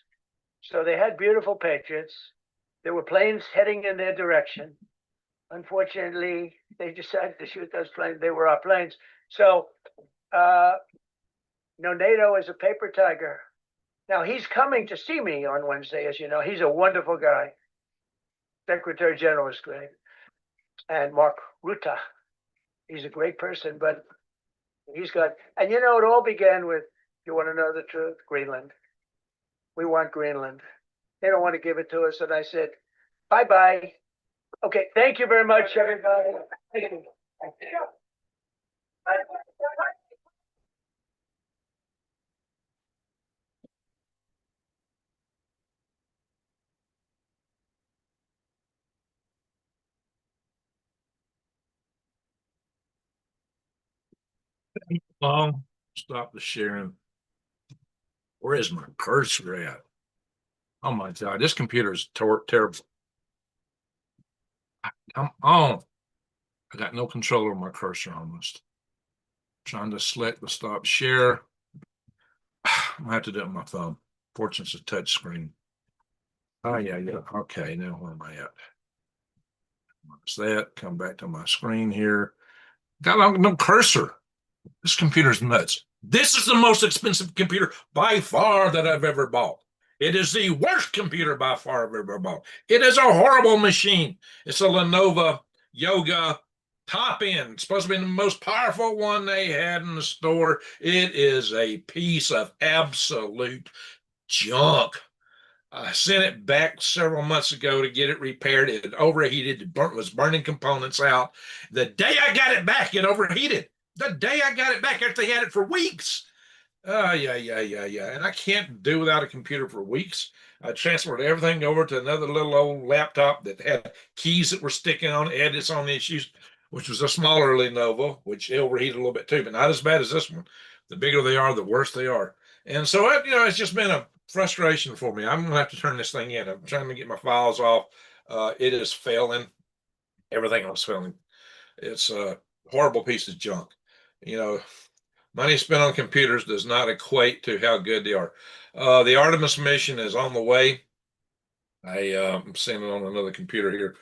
So they had beautiful Patriots. There were planes heading in their direction. Unfortunately, they decided to shoot those planes. They were our planes. So, NATO is a paper tiger. Now, he's coming to see me on Wednesday, as you know. He's a wonderful guy. Secretary General is great. And Mark Rutte, he's a great person, but he's got, and it all began with, you want to know the truth? Greenland. We want Greenland. They don't want to give it to us. And I said, bye-bye. Okay, thank you very much, everybody. Thank you. Stop the sharing. Where is my cursor at? Oh my God, this computer is terrible. Come on. I got no control over my cursor almost. Trying to select the stop share. I'm gonna have to do it on my phone. Fortunately, it's a touch screen. Oh yeah. Okay, now where am I at? What's that? Come back to my screen here. Got no cursor. This computer's nuts. This is the most expensive computer by far that I've ever bought. It is the worst computer by far I've ever bought. It is a horrible machine. It's a Lenovo Yoga top end. It's supposed to be the most powerful one they had in the store. It is a piece of absolute junk. I sent it back several months ago to get it repaired. It had overheated. It was burning components out. The day I got it back, it overheated. The day I got it back, after they had it for weeks. Yeah. And I can't do without a computer for weeks. I transferred everything over to another little old laptop that had keys that were sticking on it, had its own issues, which was a smaller Lenovo, which overheated a little bit too, but not as bad as this one. The bigger they are, the worse they are. And so, it's just been a frustration for me. I'm going to have to turn this thing in. I'm trying to get my files off. It is failing. Everything else failing. It's a horrible piece of junk. Money spent on computers does not equate to how good they are. The Artemis mission is on the way. I'm seeing it on another computer here.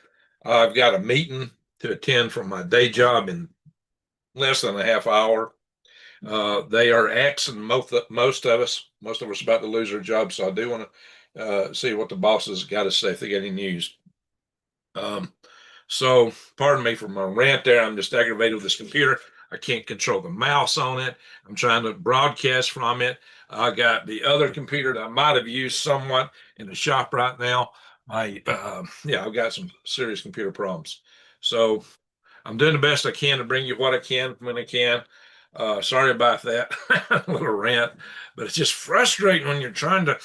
I've got a meeting to attend from my day job in less than a half hour. They are axing most of us. Most of us about to lose our jobs. So I do want to see what the bosses got to say if they get any news. So pardon me for my rant there. I'm just aggravated with this computer. I can't control the mouse on it. I'm trying to broadcast from it. I got the other computer that I might have used somewhat in the shop right now. I've got some serious computer problems. So I'm doing the best I can to bring you what I can when I can. Sorry about that little rant, but it's just frustrating when you're trying to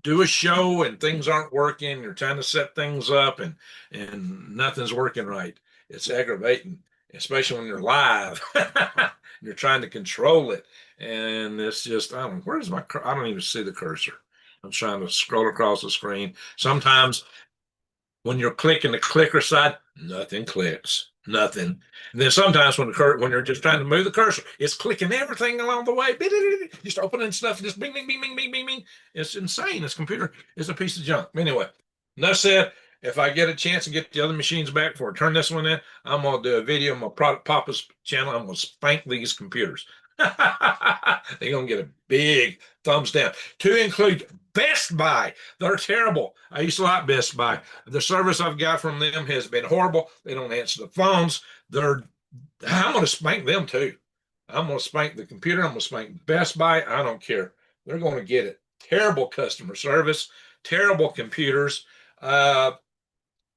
do a show and things aren't working. You're trying to set things up and nothing's working right. It's aggravating, especially when you're live. You're trying to control it, and it's just I don't even see the cursor. I'm trying to scroll across the screen. Sometimes when you're clicking the clicker side, nothing clicks. Nothing. And then sometimes when you're just trying to move the cursor, it's clicking everything along the way. Just opening stuff, just bing, bing, bing, bing, bing, bing, bing. It's insane. This computer is a piece of junk. Anyway, enough said. If I get a chance and get the other machines back before I turn this one in, I'm going to do a video on my Product Papa's channel. I'm going to spank these computers. They're going to get a big thumbs down. To include Best Buy. They're terrible. I used to like Best Buy. The service I've got from them has been horrible. They don't answer the phones. I'm going to spank them too. I'm going to spank the computer. I'm going to spank Best Buy. I don't care. They're going to get it. Terrible customer service. Terrible computers.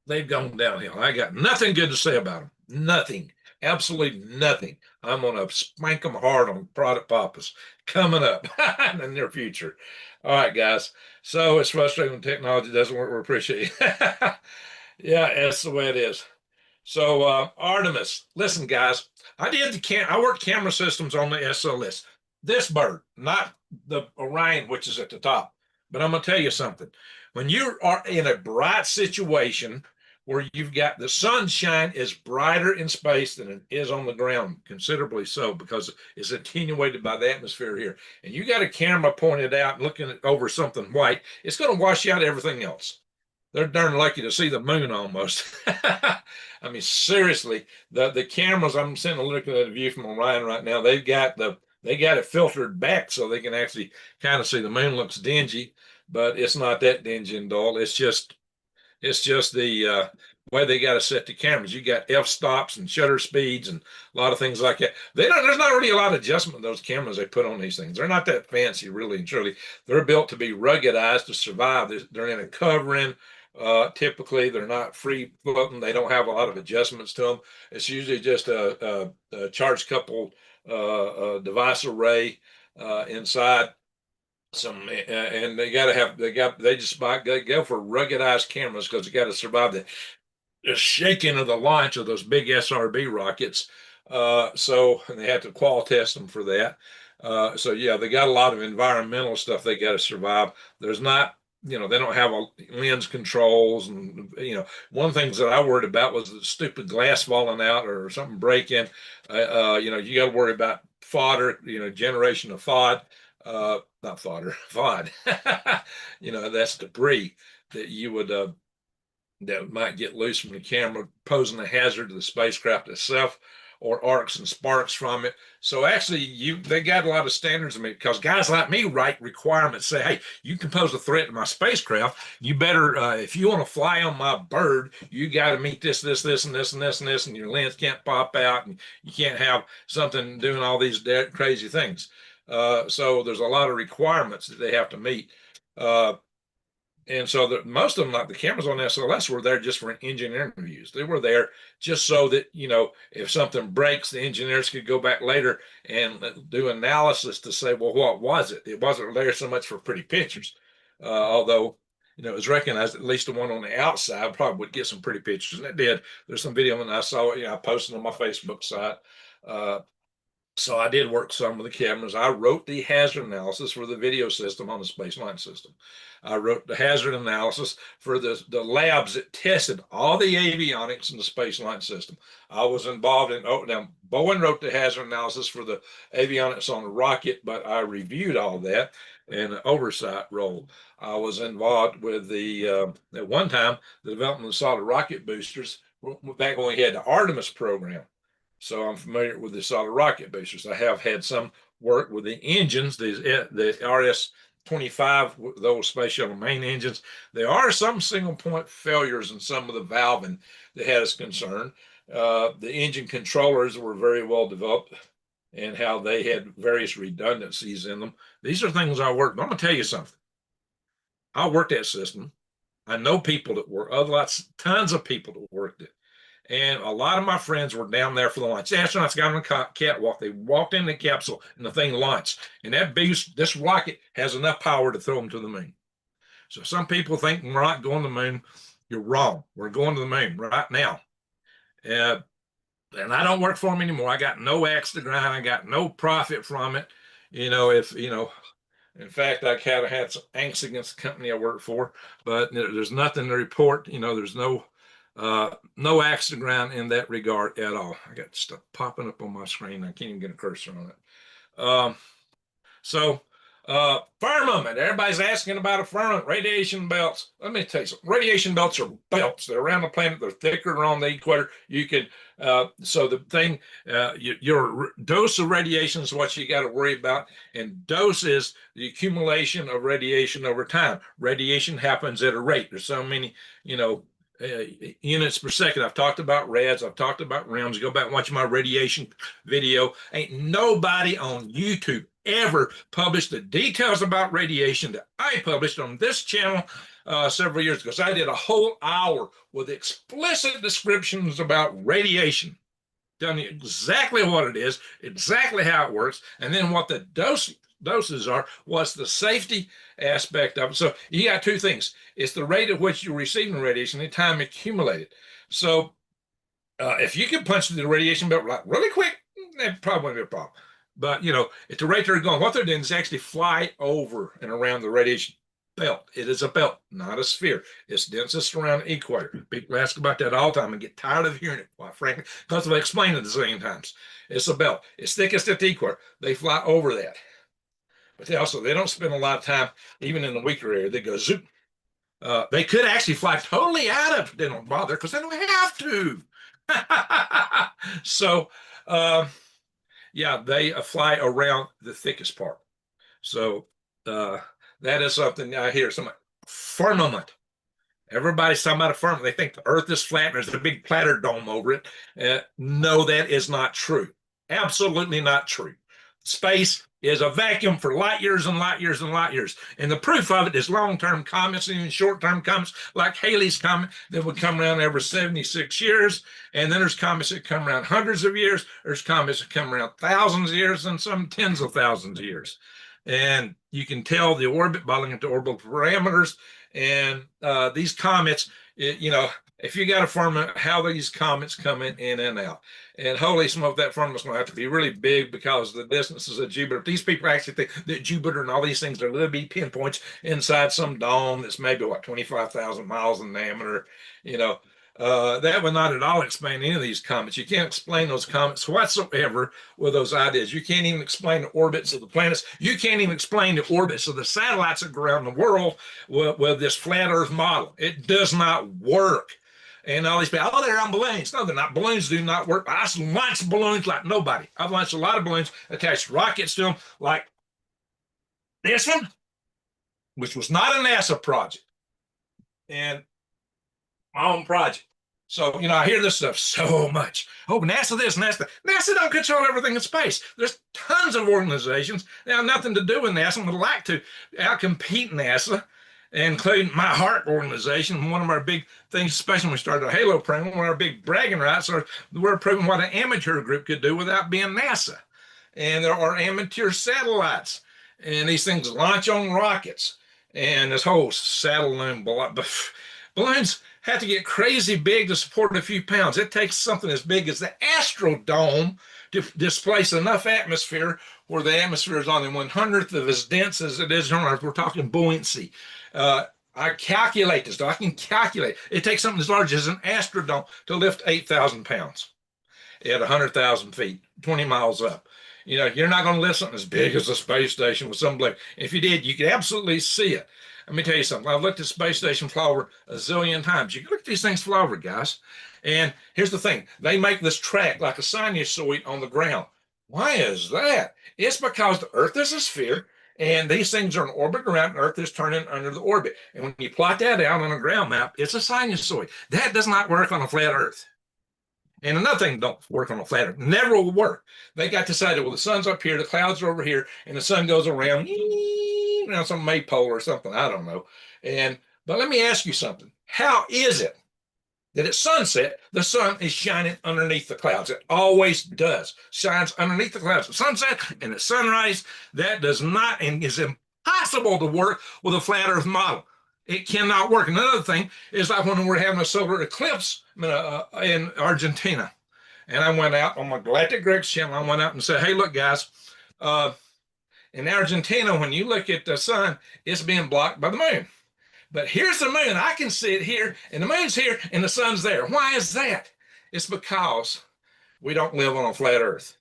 They've gone downhill. I got nothing good to say about them. Nothing. Absolutely nothing. I'm going to spank them hard on Product Papas coming up in the near future. All right, guys. So it's frustrating when technology doesn't work. We appreciate it. Yeah, that's the way it is. So Artemis, listen, guys, I worked camera systems on the SLS. This bird, not the Orion, which is at the top. But I'm gonna tell you something. When you are in a bright situation where you've got the sunshine is brighter in space than it is on the ground, considerably so, because it's attenuated by the atmosphere here. And you got a camera pointed out and looking over something white, it's going to wash out everything else. They're darn lucky to see the moon almost. I mean, seriously, the cameras, I'm sitting looking at a view from Orion right now, they got it filtered back so they can actually kind of see the moon. Looks dingy, but it's not that dingy and dull. It's just the way they got to set the cameras. You got f-stops and shutter speeds and a lot of things like that. There's not really a lot of adjustment in those cameras they put on these things. They're not that fancy, really and truly. They're built to be ruggedized to survive. They're in a covering. Typically, they're not free floating. They don't have a lot of adjustments to them. It's usually just a charge coupled device array inside. And they go for ruggedized cameras because they got to survive the shaking of the launch of those big SRB rockets. And they have to qual test them for that. So yeah, they got a lot of environmental stuff they got to survive. There's not, they don't have a lens controls, and one of the things that I worried about was the stupid glass falling out or something breaking. You got to worry about fodder, generation of FOD. Not fodder, FOD. That's debris that you would that might get loose from the camera, posing a hazard to the spacecraft itself, or arcs and sparks from it. So actually, they got a lot of standards in me, because guys like me write requirements, say, hey, you can pose a threat to my spacecraft. You better, if you want to fly on my bird, you got to meet this, and this, and this, and this, and your lens can't pop out, and you can't have something doing all these crazy things. So there's a lot of requirements that they have to meet. And so most of them, like the cameras on SLS, were there just for engineering reviews. They were there just so that, if something breaks, the engineers could go back later and do analysis to say, well, what was it? It wasn't there so much for pretty pictures. Although, it was recognized at least the one on the outside probably would get some pretty pictures. And it did. There's some video when I saw it, I posted on my Facebook site. So I did work some with the cameras. I wrote the hazard analysis for the video system on the Space Line system. I wrote the hazard analysis for the labs that tested all the avionics in the Space Line system. I was involved in, now Bowen wrote the hazard analysis for the avionics on the rocket, but I reviewed all that in an oversight role. I was involved with at one time, the development of solid rocket boosters back when we had the Artemis program. So I'm familiar with the solid rocket boosters. I have had some work with the engines, the RS-25, those space shuttle main engines. There are some single point failures in some of the valving that had us concerned. The engine controllers were very well developed, and how they had various redundancies in them. These are things I worked. I'm going to tell you something. I worked that system. I know people that were tons of people that worked it. And a lot of my friends were down there for the launch. The astronauts got on the catwalk. They walked in the capsule, and the thing launched. And this rocket has enough power to throw them to the moon. So some people think we're not going to the moon. You're wrong. We're going to the moon right now. And I don't work for them anymore. I got no axe to grind. I got no profit from it. In fact, I kind of had some angst against the company I work for, but there's nothing to report. There's no axe to grind in that regard at all. I got stuff popping up on my screen. I can't even get a cursor on it. Firmament. Everybody's asking about a firmament. Radiation belts. Let me tell you something. Radiation belts are belts. They're around the planet. They're thicker around the equator. You can, your dose of radiation is what you got to worry about. And dose is the accumulation of radiation over time. Radiation happens at a rate. There's so many, units per second. I've talked about rads. I've talked about REMs. Go back and watch my radiation video. Ain't nobody on YouTube ever published the details about radiation that I published on this channel several years ago. So I did a whole hour with explicit descriptions about radiation, telling you exactly what it is, exactly how it works, and then what the doses are, what's the safety aspect of it. So you got two things. It's the rate at which you're receiving radiation, the time accumulated. So If you can punch through the radiation belt like really quick, that probably won't be a problem. But you know, at the rate they're going, what they're doing is actually fly over and around the radiation belt. It is a belt, not a sphere. It's densest around the equator. People ask about that all the time and get tired of hearing it, quite frankly, because I've explained it a zillion times. It's a belt. It's thickest at the equator. They fly over that. But they don't spend a lot of time, even in the weaker area. They go zoop. They could actually fly totally out of it. They don't bother because they don't have to. So, yeah, they fly around the thickest part. So that is something I hear. Some firmament. Everybody's talking about a firmament. They think the Earth is flat and there's a big platter dome over it. No, that is not true. Absolutely not true. Space is a vacuum for light years and light years and light years. And the proof of it is long-term comets and even short-term comets like Halley's Comet that would come around every 76 years. And then there's comets that come around hundreds of years. There's comets that come around thousands of years and some tens of thousands of years. And you can tell the orbit by looking at the orbital parameters. And these comets, you know, if you got a firmament, how these comets come in and out. And holy smoke, that firmament's going to have to be really big because the distances of Jupiter. These people actually think that Jupiter and all these things are little bitty pinpoints inside some dome that's maybe, 25,000 miles in diameter. You know, that would not at all explain any of these comets. You can't explain those comets whatsoever with those ideas. You can't even explain the orbits of the planets. You can't even explain the orbits of the satellites that go around the world with this flat Earth model. It does not work. And all these people, they're on balloons. No, they're not. Balloons do not work. I launched balloons like nobody. I've launched a lot of balloons, attached rockets to them, like this one, which was not a NASA project, and my own project. So, you know, I hear this stuff so much. Oh, NASA this, NASA that. NASA don't control everything in space. There's tons of organizations that have nothing to do with NASA and would like to outcompete NASA, including my heart organization. One of our big things, especially when we started a Halo program, one of our big bragging rights are we're proving what an amateur group could do without being NASA. And there are amateur satellites, and these things launch on rockets. And this whole satellite balloons have to get crazy big to support a few pounds. It takes something as big as the Astrodome to displace enough atmosphere where the atmosphere is only 1/100th of as dense as it is on Earth. We're talking buoyancy. I calculate this. I can calculate. It takes something as large as an Astrodome to lift 8,000 pounds at 100,000 feet, 20 miles up. You know, you're not going to lift something as big as a space station with some blade. If you did, you could absolutely see it. Let me tell you something. I've looked at space station fly over a zillion times. You can look at these things fly over, guys. And here's the thing. They make this track like a sinusoid on the ground. Why is that? It's because the Earth is a sphere, and these things are in orbit around Earth is turning under the orbit. And when you plot that out on a ground map, it's a sinusoid. That does not work on a flat Earth. And another thing don't work on a flat Earth. Never will work. They got decided, well, the sun's up here, the clouds are over here, and the sun goes around some maypole or something. I don't know. But let me ask you something. How is it that at sunset, the sun is shining underneath the clouds? It always does. Shines underneath the clouds at sunset and at sunrise. That does not and is impossible to work with a flat Earth model. It cannot work. Another thing is like when we're having a solar eclipse in Argentina. And I went out on my Galactic Greg's channel. I went out and said, hey, look, guys, in Argentina, when you look at the sun, it's being blocked by the moon. But here's the moon. I can see it here, and the moon's here, and the sun's there. Why is that? It's because we don't live on a flat Earth.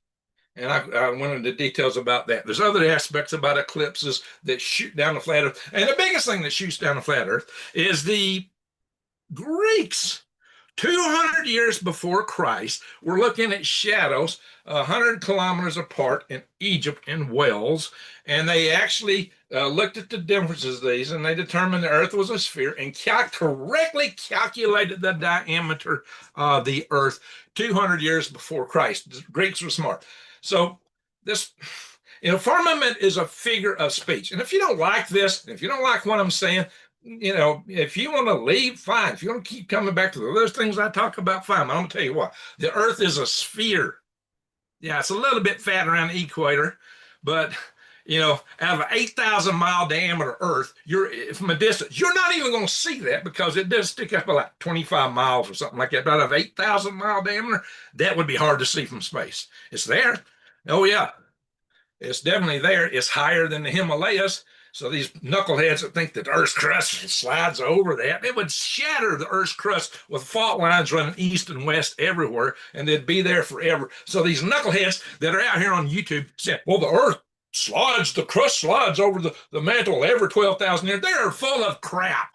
And I went into details about that. There's other aspects about eclipses that shoot down the flat Earth. And the biggest thing that shoots down the flat Earth is the Greeks. 200 years before Christ, we're looking at shadows 100 kilometers apart in Egypt and Wales, and they actually looked at the differences of these, and they determined the Earth was a sphere and correctly calculated the diameter of the Earth 200 years before Christ. The Greeks were smart. So this, firmament is a figure of speech. And if you don't like this, if you don't like what I'm saying, if you want to leave, fine. If you want to keep coming back to those things I talk about, fine. But I'm going to tell you what, the Earth is a sphere. Yeah, it's a little bit fat around the equator, but You know, out of an 8,000-mile diameter Earth, you're from a distance, you're not even going to see that because it does stick up like 25 miles or something like that. But out of 8,000-mile diameter, that would be hard to see from space. It's there. Oh yeah, it's definitely there. It's higher than the Himalayas. So these knuckleheads that think that the Earth's crust slides over that, it would shatter the Earth's crust with fault lines running east and west everywhere, and they'd be there forever. So these knuckleheads that are out here on YouTube say, well, the Earth slides, the crust slides over the mantle every 12,000 years. They are full of crap.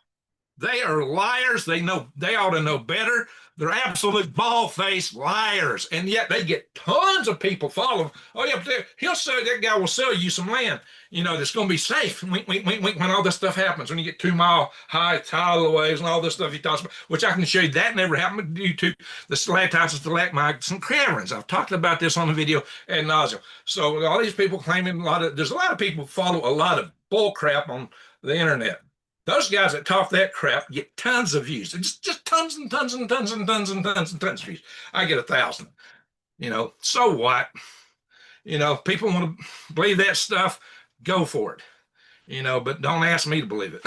They are liars. They ought to know better. They're absolute bald-faced liars, and yet they get tons of people following. Oh yeah, that guy will sell you some land, you know, that's going to be safe. Wink, wink, wink, wink. When all this stuff happens, when you get 2-mile high tidal waves and all this stuff he talks about, which I can show you that never happened due to the stalactites, stalagmites, and caverns. I've talked about this on the video ad nauseum. So all these people claiming there's a lot of people follow a lot of bull crap on the internet. Those guys that talk that crap get tons of views. It's just tons and tons and tons and tons and tons and tons of views. I get 1,000. You know, so what? You know, people want to believe that stuff, go for it. You know, but don't ask me to believe it.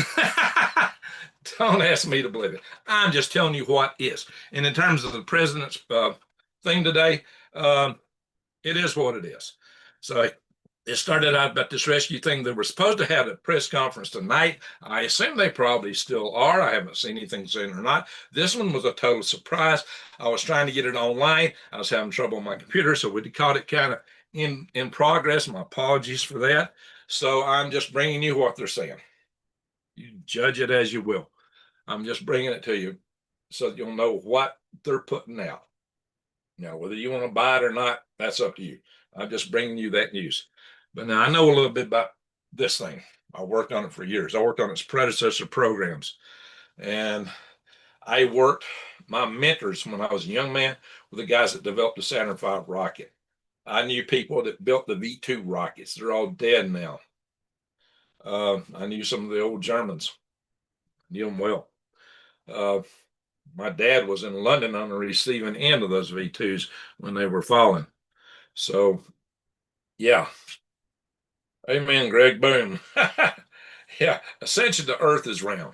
Don't ask me to believe it. I'm just telling you what is. And in terms of the president's thing today, it is what it is. So it started out about this rescue thing. They were supposed to have a press conference tonight. I assume they probably still are. I haven't seen anything saying or not. This one was a total surprise. I was trying to get it online. I was having trouble on my computer, so we caught it kind of in progress. My apologies for that. So I'm just bringing you what they're saying. You judge it as you will. I'm just bringing it to you so that you'll know what they're putting out. Now, whether you want to buy it or not, that's up to you. I'm just bringing you that news. But now I know a little bit about this thing. I worked on it for years. I worked on its predecessor programs. And my mentors when I was a young man were the guys that developed the Saturn V rocket. I knew people that built the V2 rockets. They're all dead now. I knew some of the old Germans. Knew them well. My dad was in London on the receiving end of those V2s when they were falling. So, yeah. Amen, Greg. Boom. Yeah. Essentially, the Earth is round.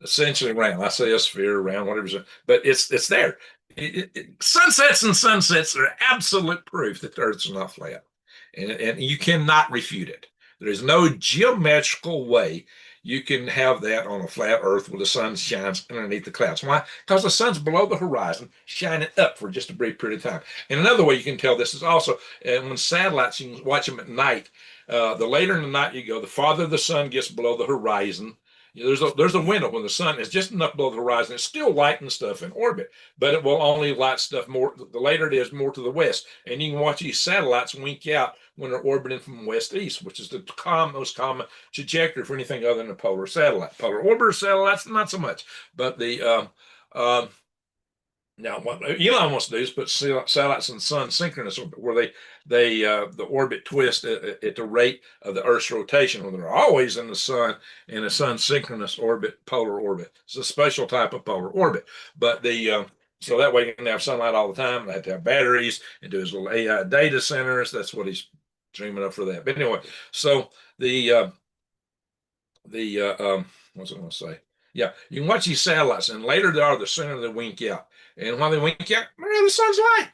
Essentially round. I say a sphere, round, whatever. But it's there. Sunsets and sunsets are absolute proof that the Earth is not flat. And you cannot refute it. There is no geometrical way you can have that on a flat Earth where the sun shines underneath the clouds. Why? Because the sun's below the horizon, shining up for just a brief period of time. And another way you can tell this is also when satellites, you can watch them at night. The later in the night you go, the farther the sun gets below the horizon. There's a window when the sun is just enough below the horizon. It's still lighting stuff in orbit, but it will only light stuff more. The later it is, more to the west. And you can watch these satellites wink out when they're orbiting from west to east, which is the most common trajectory for anything other than a polar satellite. Polar orbiter satellites, not so much. But now, what Elon wants to do is put satellites in the sun synchronous orbit, where the orbit twist at the rate of the Earth's rotation, when they're always in the sun in a sun synchronous orbit, polar orbit. It's a special type of polar orbit. But so that way you can have sunlight all the time. They have to have batteries and do his little AI data centers. That's what he's dreaming up for that. But anyway, so what's I going to say? Yeah, you can watch these satellites, and later they are, the sooner they wink out. And when they wink out, they're in the sun's light.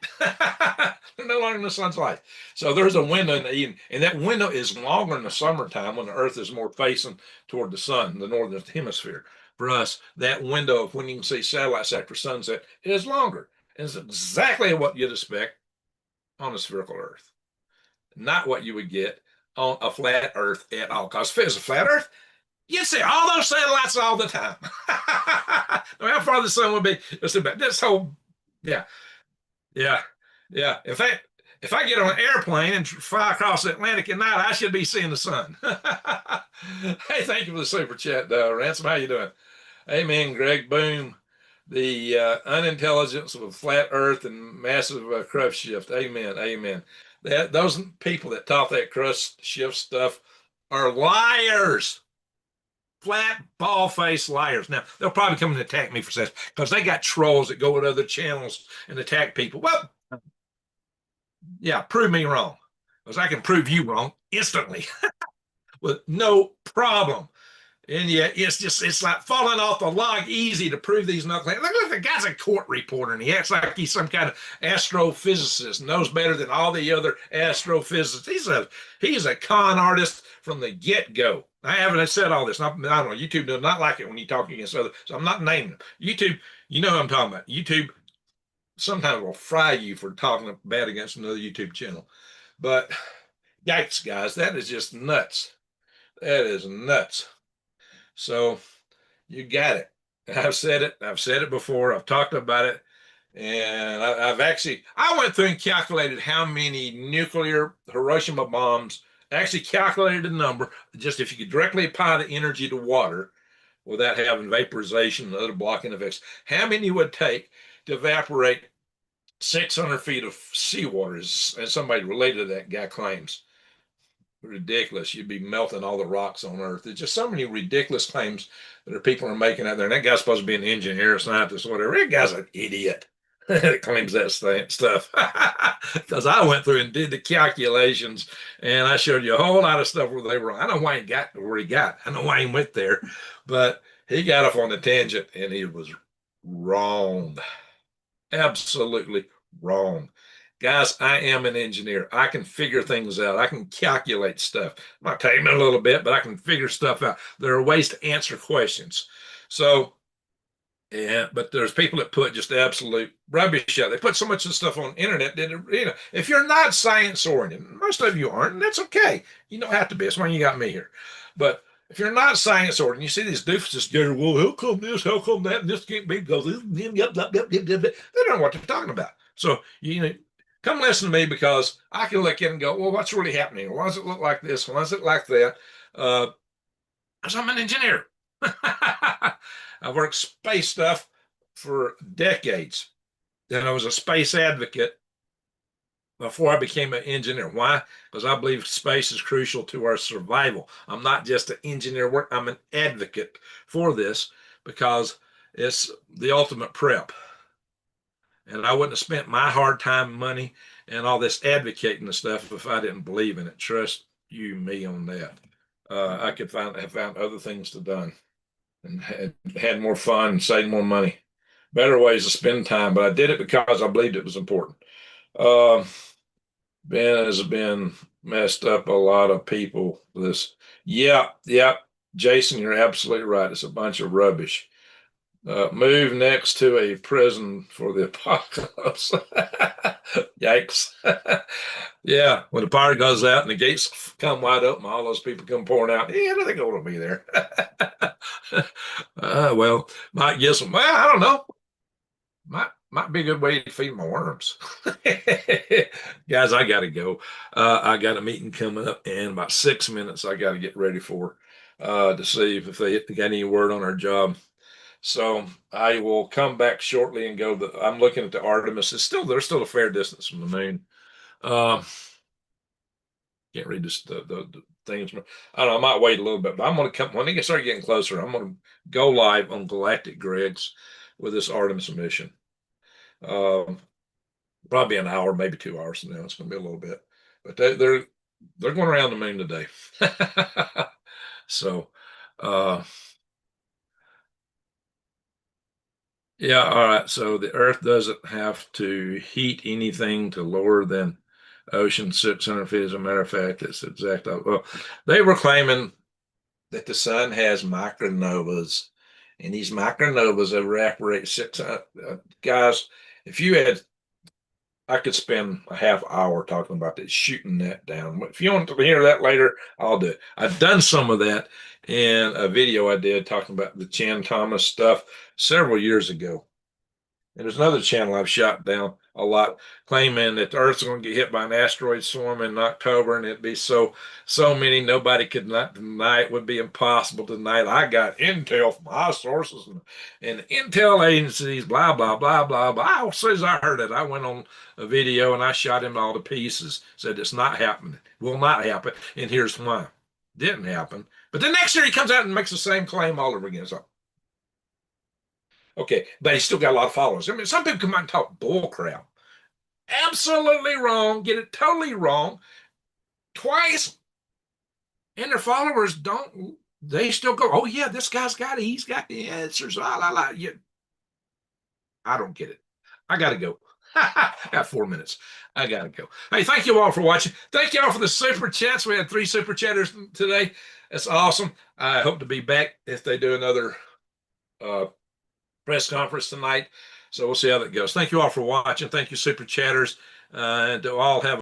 They're no longer in the sun's light. So there's a window in the evening, and that window is longer in the summertime when the Earth is more facing toward the sun, the northern hemisphere. For us, that window of when you can see satellites after sunset is longer. And it's exactly what you'd expect on a spherical Earth, not what you would get on a flat Earth at all. Because if it was a flat Earth, you'd see all those satellites all the time. How far the sun would be? It's about this whole, yeah. If I get on an airplane and fly across the Atlantic at night, I should be seeing the sun. Hey, thank you for the super chat, Ransom. How you doing? Amen, Greg. Boom. The unintelligence of a flat Earth and massive crust shift. Amen. Amen. Those people that taught that crust shift stuff are liars. Flat, ball-faced liars. Now, they'll probably come and attack me for this because they got trolls that go to other channels and attack people. Well, yeah, prove me wrong, because I can prove you wrong instantly. with no problem. And yet it's like falling off the log easy to prove these knuckleheads. Look, the guy's a court reporter and he acts like he's some kind of astrophysicist, knows better than all the other astrophysicists. He's a con artist from the get-go. I haven't said all this. I don't know. YouTube does not like it when you talk against others. So I'm not naming them. YouTube, you know what I'm talking about. YouTube sometimes will fry you for talking bad against another YouTube channel. But yikes, guys, that is just nuts. That is nuts. So you got it. I've said it. I've said it before. I've talked about it. And I went through and calculated how many nuclear Hiroshima bombs, actually calculated the number, just if you could directly apply the energy to water without having vaporization and other blocking effects, how many it would take to evaporate 600 feet of seawater, as somebody related to that guy claims. Ridiculous. You'd be melting all the rocks on Earth. There's just so many ridiculous claims that people are making out there. And that guy's supposed to be an engineer, a scientist, whatever. That guy's an idiot that claims that stuff. Because I went through and did the calculations and I showed you a whole lot of stuff where they were wrong. I know why he got where he got. I know why he went there. But he got off on the tangent and he was wrong. Absolutely wrong. Guys, I am an engineer. I can figure things out. I can calculate stuff. It might take me a little bit, but I can figure stuff out. There are ways to answer questions. So, yeah, but there's people that put just absolute rubbish out. They put so much of the stuff on the internet that, if you're not science oriented, most of you aren't, and that's okay. You don't have to be. That's why you got me here. But if you're not science oriented, you see these doofuses go, well, how come this, how come that, and this can't be because this, they don't know what they're talking about. So, come listen to me because I can look in and go, well, what's really happening? Why does it look like this? Why does it like that? Because I'm an engineer. I've worked space stuff for decades. And I was a space advocate before I became an engineer. Why? Because I believe space is crucial to our survival. I'm not just an engineer work. I'm an advocate for this because it's the ultimate prep. And I wouldn't have spent my hard time, money, and all this advocating the stuff if I didn't believe in it. Trust you, me on that. I could have found other things to do and had more fun and saved more money. Better ways to spend time, but I did it because I believed it was important. Ben has been messed up a lot of people. Yeah, Jason, you're absolutely right. It's a bunch of rubbish. Move next to a prison for the apocalypse. Yikes. Yeah, when the power goes out and the gates come wide open, all those people come pouring out. Yeah, I don't think I want to be there. Well, might get some, well, I don't know. Might be a good way to feed my worms. Guys, I got to go. I got a meeting coming up in about 6 minutes. I got to get ready for to see if they got any word on our job. So I will come back shortly and go. I'm looking at the Artemis. They're still a fair distance from the moon. Can't read this, the things. I don't know. I might wait a little bit, but I'm going to come when they start getting closer. I'm going to go live on Galactic Greg's with this Artemis mission. Probably an hour, maybe 2 hours from now. It's going to be a little bit, but they're going around the moon today. So, yeah, all right. So the Earth doesn't have to heat anything to lower than ocean 600 feet. As a matter of fact, it's exactly. Well, they were claiming that the sun has micronovas, and these micronovas evaporate 600. Guys, if you had, I could spend a half hour talking about this, shooting that down. If you want to hear that later, I'll do it. I've done some of that in a video I did talking about the Chan Thomas stuff several years ago. And there's another channel I've shot down a lot, claiming that the Earth's going to get hit by an asteroid swarm in October, and it'd be so many, nobody could not deny it. Would be impossible to deny it. I got intel from my sources and intel agencies, blah, blah, blah, blah, blah. As soon as I heard it, I went on a video and I shot him all to pieces, said it's not happening, will not happen, and here's why. Didn't happen. But the next year he comes out and makes the same claim all over again. So, okay, but he's still got a lot of followers. I mean, some people come out and talk bull crap. Absolutely wrong. Get it totally wrong. Twice. And their followers don't, they still go, oh yeah, this guy's got it. He's got the answers. Yeah. I don't get it. I got to go. Got 4 minutes. I got to go. Hey, thank you all for watching. Thank you all for the super chats. We had 3 super chatters today. That's awesome. I hope to be back if they do another press conference tonight. So we'll see how that goes. Thank you all for watching. Thank you, super chatters. And to all have